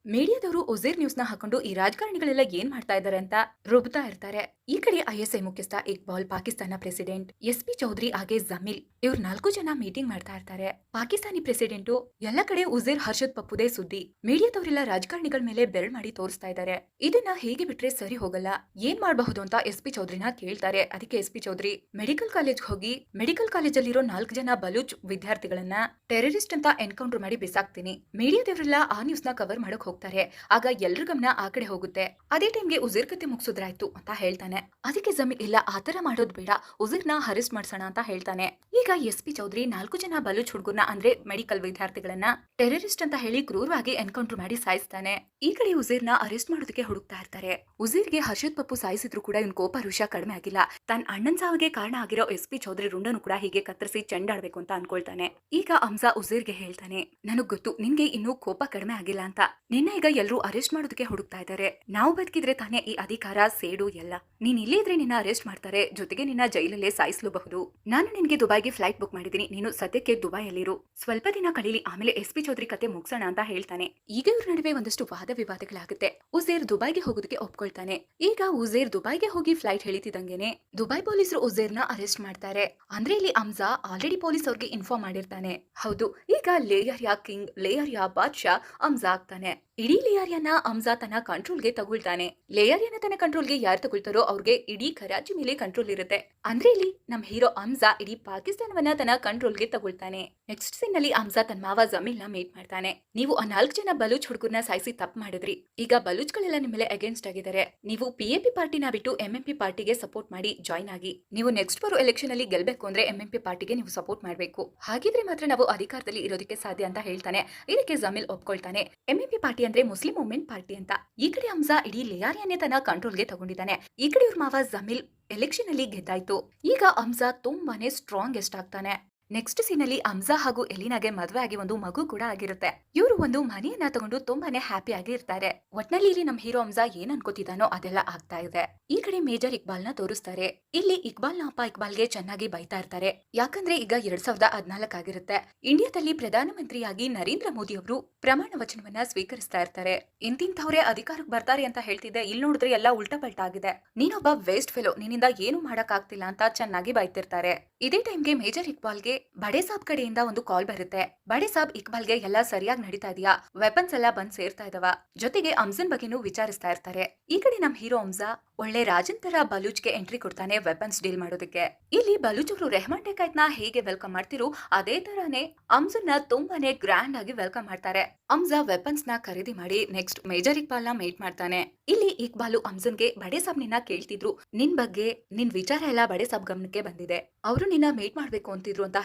ಮೀಡಿಯಾದವರು ಉಜೇರ್ ನ್ಯೂಸ್ ನ ಹಾಕೊಂಡು ಈ ರಾಜಕಾರಣಿಗಳೆಲ್ಲ ಏನ್ ಮಾಡ್ತಾ ಇದಾರೆ ಅಂತ ರುಬ್ತಾ ಇರ್ತಾರೆ. ಈ ಕಡೆ ISI ಮುಖ್ಯಸ್ಥ ಇಕ್ಬಾಲ್, ಪಾಕಿಸ್ತಾನ ಪ್ರೆಸಿಡೆಂಟ್ SP ಚೌಧರಿ ಹಾಗೆ ಜಮೀಲ್ ಇವ್ರ 4 ಜನ ಮೀಟಿಂಗ್ ಮಾಡ್ತಾ ಇರ್ತಾರೆ. ಪಾಕಿಸ್ತಾನಿ ಪ್ರೆಸಿಡೆಂಟು ಎಲ್ಲ ಕಡೆ ಉಜೇರ್ ಹರ್ಷದ್ ಪಪ್ಪುದೇ ಸುದ್ದಿ, ಮೀಡಿಯಾದವರೆಲ್ಲ ರಾಜಕಾರಣಿಗಳ ಮೇಲೆ ಬೆರಳು ಮಾಡಿ ತೋರಿಸ್ತಾ ಇದ್ದಾರೆ, ಇದನ್ನ ಹೇಗೆ ಬಿಟ್ರೆ ಸರಿ ಹೋಗಲ್ಲ, ಏನ್ ಮಾಡಬಹುದು ಅಂತ SP ಚೌಧರಿನ ಕೇಳ್ತಾರೆ. ಅದಕ್ಕೆ SP ಚೌಧರಿ, ಮೆಡಿಕಲ್ ಕಾಲೇಜ್ ಹೋಗಿ ಮೆಡಿಕಲ್ ಕಾಲೇಜಲ್ಲಿರೋ 4 ಜನ ಬಲೂಚ್ ವಿದ್ಯಾರ್ಥಿಗಳನ್ನ ಟೆರರಿಸ್ಟ್ ಅಂತ ಎನ್ಕೌಂಟರ್ ಮಾಡಿ ಬಿಸಾಕ್ತೀನಿ, ಮೀಡಿಯಾದವರೆಲ್ಲ ಆ ನ್ಯೂಸ್ ನ ಕವರ್ ಮಾಡಕ್ ಹೋಗ್ತಾರೆ, ಆಗ ಎಲ್ರ ಗಮನ ಆ ಕಡೆ ಹೋಗುತ್ತೆ, ಅದೇ ಟೈಮ್ಗೆ ಉಜೇರ್ ಕತೆ ಮುಗಿಸೋದ್ರಾಯ್ತು ಅಂತ ಹೇಳ್ತಾನೆ. ಅದಕ್ಕೆ ಜಮೀಲ್, ಇಲ್ಲ ಆತರ ಮಾಡೋದ್ ಬೇಡ, ಉಜೇರ್ನ ಅರೆಸ್ಟ್ ಮಾಡ್ಸೋಣ ಅಂತ ಹೇಳ್ತಾನೆ. ಈಗ SP ಚೌಧರಿ 4 ಜನ ಬಲೂಚ್ ಹುಡುಗರನ್ನ ಅಂದ್ರೆ ಮೆಡಿಕಲ್ ವಿದ್ಯಾರ್ಥಿಗಳನ್ನ ಟೆರರಿಸ್ಟ್ ಅಂತ ಹೇಳಿ ಕ್ರೂರವಾಗಿ ಎನ್ಕೌಂಟರ್ ಮಾಡಿ ಸಾಯಿಸ್ತಾನೆ. ಈ ಕಡೆ ಉಜೇರ್ನ ಅರೆಸ್ಟ್ ಮಾಡೋದಕ್ಕೆ ಹುಡುಕ್ತಾ ಇರ್ತಾರೆ. ಉಜೇರ್ಗೆ ಹರ್ಷದ್ ಪಪ್ಪು ಸಾಯಿಸಿದ್ರು ಕೂಡ ಇವನ್ ಕೋಪ ಋಷ ಕಡಿಮೆ ಆಗಿಲ್ಲ. ತನ್ನ ಅಣ್ಣನ್ ಸಾವಿಗೆ ಕಾರಣ ಆಗಿರೋ SP ಚೌಧರಿ ರುಂಡನು ಕೂಡ ಹೀಗೆ ಕತ್ತರಿಸಿ ಚೆಂಡಾಡ್ಬೇಕು ಅಂತ ಅನ್ಕೊಳ್ತಾನೆ. ಈಗ ಅಮ್ಜಾ ಉಜೇರ್ಗೆ ಹೇಳ್ತಾನೆ, ನನಗ್ ಗೊತ್ತು ನಿನ್ಗೆ ಇನ್ನೂ ಕೋಪ ಕಡಿಮೆ ಆಗಿಲ್ಲ ಅಂತ, ನಿನ್ನ ಈಗ ಎಲ್ರೂ ಅರೆಸ್ಟ್ ಮಾಡೋದಕ್ಕೆ ಹುಡುಕ್ತಾ ಇದ್ದಾರೆ, ನಾವು ಬದುಕಿದ್ರೆ ತಾನೇ ಈ ಅಧಿಕಾರ ಸೇಡು ಎಲ್ಲ, ನೀನ್ ಇಲ್ಲೇ ಇದ್ರೆ ನಿನ್ನ ಅರೆಸ್ಟ್ ಮಾಡ್ತಾರೆ, ಜೊತೆಗೆ ನಿನ್ನ ಜೈಲಲ್ಲೇ ಸಾಯಿಸಲೂಬಹುದು. ನಾನು ನಿನ್ಗೆ ದುಬೈಗೆ ಫ್ಲೈಟ್ ಬುಕ್ ಮಾಡಿದೀನಿ, ನೀನು ಸದ್ಯಕ್ಕೆ ದುಬೈಯಲ್ಲಿರು, ಸ್ವಲ್ಪ ದಿನ ಕಳೀಲಿ, ಆಮೇಲೆ SP ಚೌಧರಿ ಕತೆ ಮುಗಿಸೋಣ ಅಂತ ಹೇಳ್ತಾನೆ. ಈಗ ಇವ್ರ ನಡುವೆ ಒಂದಷ್ಟು ವಾದ ವಿವಾದಗಳಾಗುತ್ತೆ. ಉಜೇರ್ ದುಬೈಗೆ ಹೋಗೋದಕ್ಕೆ ಒಪ್ಕೊಳ್ತಾನೆ. ಈಗ ಉಜೇರ್ ದುಬೈಗೆ ಹೋಗಿ ಫ್ಲೈಟ್ ಹೇಳಿತಿದ್ದಂಗೆನೆ ದುಬೈ ಪೊಲೀಸರು ಉಜೇರ್ನ ಅರೆಸ್ಟ್ ಮಾಡ್ತಾರೆ. ಅಂದ್ರೆ ಇಲ್ಲಿ ಅಮ್ಜಾ ಆಲ್ರೆಡಿ ಪೊಲೀಸ್ ಅವ್ರಿಗೆ ಇನ್ಫಾರ್ಮ್ ಮಾಡಿರ್ತಾನೆ. ಹೌದು, ಈಗ ಲೇಯಾರಿಯಾ ಕಿಂಗ್, ಲೇಯಾರಿಯಾ ಬಾದ್ಶಾ ಅಮ್ಜಾ ಆಗ್ತಾನೆ. ಇಡೀ ಲೇಯಾರಿಯನ್ನ ಅಮ್ಜಾ ತನ್ನ ಕಂಟ್ರೋಲ್ಗೆ ತಗೊಳ್ತಾನೆ. ಲೇಯಾರಿಯನ್ನ ತನ್ನ ಕಂಟ್ರೋಲ್ಗೆ ಯಾರು ತಗೊಳ್ತಾರೋ ಅವ್ರಿಗೆ ಇಡೀ ಕರಾಚಿ ಮೇಲೆ ಕಂಟ್ರೋಲ್ ಇರುತ್ತೆ. ಅಂದ್ರೆ ಇಲ್ಲಿ ನಮ್ ಹೀರೋ ಅಮ್ಜಾ ಇಡೀ ಪಾಕಿಸ್ತಾನವನ್ನ ತನ್ನ ಕಂಟ್ರೋಲ್ಗೆ ತಗೊಳ್ತಾನೆ. ನೆಕ್ಸ್ಟ್ ಸೀನ್ ನಲ್ಲಿ ಅಮ್ಜಾ ತನ್ನ ಮಾವ ಜಮೀಲ್ನ ಮೀಟ್ ಮಾಡ್ತಾನೆ. ನೀವು ಆ 4 ಜನ ಬಲೂಚ್ ಹುಡುಗರನ್ನ ಸಾಯಿಸಿ ತಪ್ಪು ಮಾಡಿದ್ರಿ, ಈಗ ಬಲೂಚ್ಗಳೆಲ್ಲ ನಿಮ್ಮ ಮೇಲೆ ಅಗೇನ್ಸ್ಟ್ ಆಗಿದ್ದಾರೆ, ನೀವು PAP ಪಾರ್ಟಿನ ಬಿಟ್ಟು MMP ಪಾರ್ಟಿಗೆ ಸಪೋರ್ಟ್ ಮಾಡಿ ಜಾಯ್ನ್ ಆಗಿ, ನೀವು ನೆಕ್ಸ್ಟ್ ಬರೋ ಎಲೆಕ್ಷನ್ ಅಲ್ಲಿ ಗೆಲ್ಬೇಕು ಅಂದ್ರೆ MMP ಪಾರ್ಟಿಗೆ ನೀವು ಸಪೋರ್ಟ್ ಮಾಡಬೇಕು, ಹಾಗಿದ್ರೆ ಮಾತ್ರ ನಾವು ಅಧಿಕಾರದಲ್ಲಿ ಇರೋದಕ್ಕೆ ಸಾಧ್ಯ ಅಂತ ಹೇಳ್ತಾನೆ. ಇದಕ್ಕೆ ಜಮೀಲ್ ಒಪ್ಕೊಳ್ತಾನೆ. MMP ಪಾರ್ಟಿ ಅಂದ್ರೆ ಮುಸ್ಲಿಂ ಮೂವ್ಮೆಂಟ್ ಪಾರ್ಟಿ ಅಂತ. ಈ ಕಡೆ ಅಮ್ಜಾ ಇಡೀ ಲೇಯಾರಿಯನ್ನೇ ತನ್ನ ಕಂಟ್ರೋಲ್ಗೆ ತಗೊಂಡಿದ್ದಾನೆ. ಈ ಕಡೆ ಇವ್ರ ಮಾವ ಜಮೀಲ್ ಎಲೆಕ್ಷನ್ ಅಲ್ಲಿ ಗೆದ್ದಾಯ್ತು. ಈಗ ಅಮ್ಜಾ ತುಂಬಾನೇ ಸ್ಟ್ರಾಂಗೆಸ್ಟ್ ಆಗ್ತಾನೆ. ನೆಕ್ಸ್ಟ್ ಸೀನಲ್ಲಿ ಅಮ್ಜಾ ಹಾಗೂ ಎಲಿನಾಗೆ ಮದುವೆ ಆಗಿ ಒಂದು ಮಗು ಕೂಡ ಆಗಿರುತ್ತೆ. ಇವರು ಒಂದು ಮನೆಯನ್ನ ತಗೊಂಡು ತುಂಬಾನೇ ಹ್ಯಾಪಿ ಆಗಿ ಇರ್ತಾರೆ. ಒಟ್ನಲ್ಲಿ ಇಲ್ಲಿ ನಮ್ ಹೀರೋ ಅಮ್ಜಾ ಏನ್ ಅನ್ಕೋತಿದ್ದಾನೋ ಅದೆಲ್ಲ ಆಗ್ತಾ ಇದೆ. ಈ ಕಡೆ ಮೇಜರ್ ಇಕ್ಬಾಲ್ ನ ತೋರಿಸ್ತಾರೆ. ಇಲ್ಲಿ ಇಕ್ಬಾಲ್ ನ ಅಪ್ಪ ಇಕ್ಬಾಲ್ಗೆ ಚೆನ್ನಾಗಿ ಬೈತಾ ಇರ್ತಾರೆ. ಯಾಕಂದ್ರೆ ಈಗ 2014 ಆಗಿರುತ್ತೆ. ಇಂಡಿಯಾದಲ್ಲಿ ಪ್ರಧಾನಮಂತ್ರಿಯಾಗಿ ನರೇಂದ್ರ ಮೋದಿ ಅವರು ಪ್ರಮಾಣ ವಚನವನ್ನ ಸ್ವೀಕರಿಸ್ತಾ ಇರ್ತಾರೆ. ಇಂತಿಂತವ್ರೆ ಅಧಿಕಾರಕ್ಕೆ ಬರ್ತಾರೆ ಅಂತ ಹೇಳ್ತಿದ್ದೆ, ಇಲ್ಲಿ ನೋಡಿದ್ರೆ ಎಲ್ಲ ಉಲ್ಟಾ ಪಲ್ಟಾ ಆಗಿದೆ, ನೀನೊಬ್ಬ ವೇಸ್ಟ್ ಫೆಲೋ, ನಿನ್ನಿಂದ ಏನು ಮಾಡಕ್ ಆಗ್ತಿಲ್ಲ ಅಂತ ಚೆನ್ನಾಗಿ ಬೈತಿರ್ತಾರೆ. ಇದೇ ಟೈಮ್ಗೆ ಮೇಜರ್ ಇಕ್ಬಾಲ್ಗೆ ಬಡೆ ಸಾಬ್ ಕಡೆಯಿಂದ ಒಂದು ಕಾಲ್ ಬರುತ್ತೆ. ಬಡೆ ಸಾಬ್ ಇಕ್ಬಾಲ್ಗೆ ಎಲ್ಲ ಸರಿಯಾಗಿ ನಡೀತಾ ಇದೆಯಾ, ವೆಪನ್ಸ್ ಎಲ್ಲ ಬಂದ್ ಸೇರ್ತಾ ಇದಾವ, ಜೊತೆಗೆ ಅಮ್ಜನ್ ಬಗ್ಗೆನೂ ವಿಚಾರಿಸ್ತಾ ಇರ್ತಾರೆ. ಈ ಕಡೆ ನಮ್ ಹೀರೋ ಅಮ್ಜಾ ಒಳ್ಳೆ ರಾಜನ್ ತರ ಬಲೂಚ್ಗೆ ಎಂಟ್ರಿ ಕೊಡ್ತಾನೆ ವೆಪನ್ಸ್ ಡೀಲ್ ಮಾಡೋದಕ್ಕೆ. ಇಲ್ಲಿ ಬಲೂಚ್ ಅವರು ರೆಹಮಾನ್ ಟೆಕಾಯ್ತ್ ನ ಹೇಗೆ ವೆಲ್ಕಮ್ ಮಾಡ್ತಿರೋ ಅದೇ ತರಾನೇ ಅಮ್ಜನ್ ನ ತುಂಬಾನೇ ಗ್ರ್ಯಾಂಡ್ ಆಗಿ ವೆಲ್ಕಮ್ ಮಾಡ್ತಾರೆ. ಅಮ್ಜಾ ವೆಪನ್ಸ್ ನ ಖರೀದಿ ಮಾಡಿ ನೆಕ್ಸ್ಟ್ ಮೇಜರ್ ಇಕ್ಬಾಲ್ ನ ಮೀಟ್ ಮಾಡ್ತಾನೆ. ಇಲ್ಲಿ ಇಕ್ಬಾಲು ಅಮ್ಜನ್ಗೆ ಬಡೆ ಸಾಬ್ ನಿನ್ನ ಕೇಳ್ತಿದ್ರು, ನಿನ್ ಬಗ್ಗೆ ನಿನ್ ವಿಚಾರ ಎಲ್ಲ ಬಡೆ ಸಾಬ್ ಗಮನಕ್ಕೆ ಬಂದಿದೆ, ಅವರು ನಿನ್ನ ಮೀಟ್ ಮಾಡ್ಬೇಕು ಅಂತಿದ್ರು ಅಂತ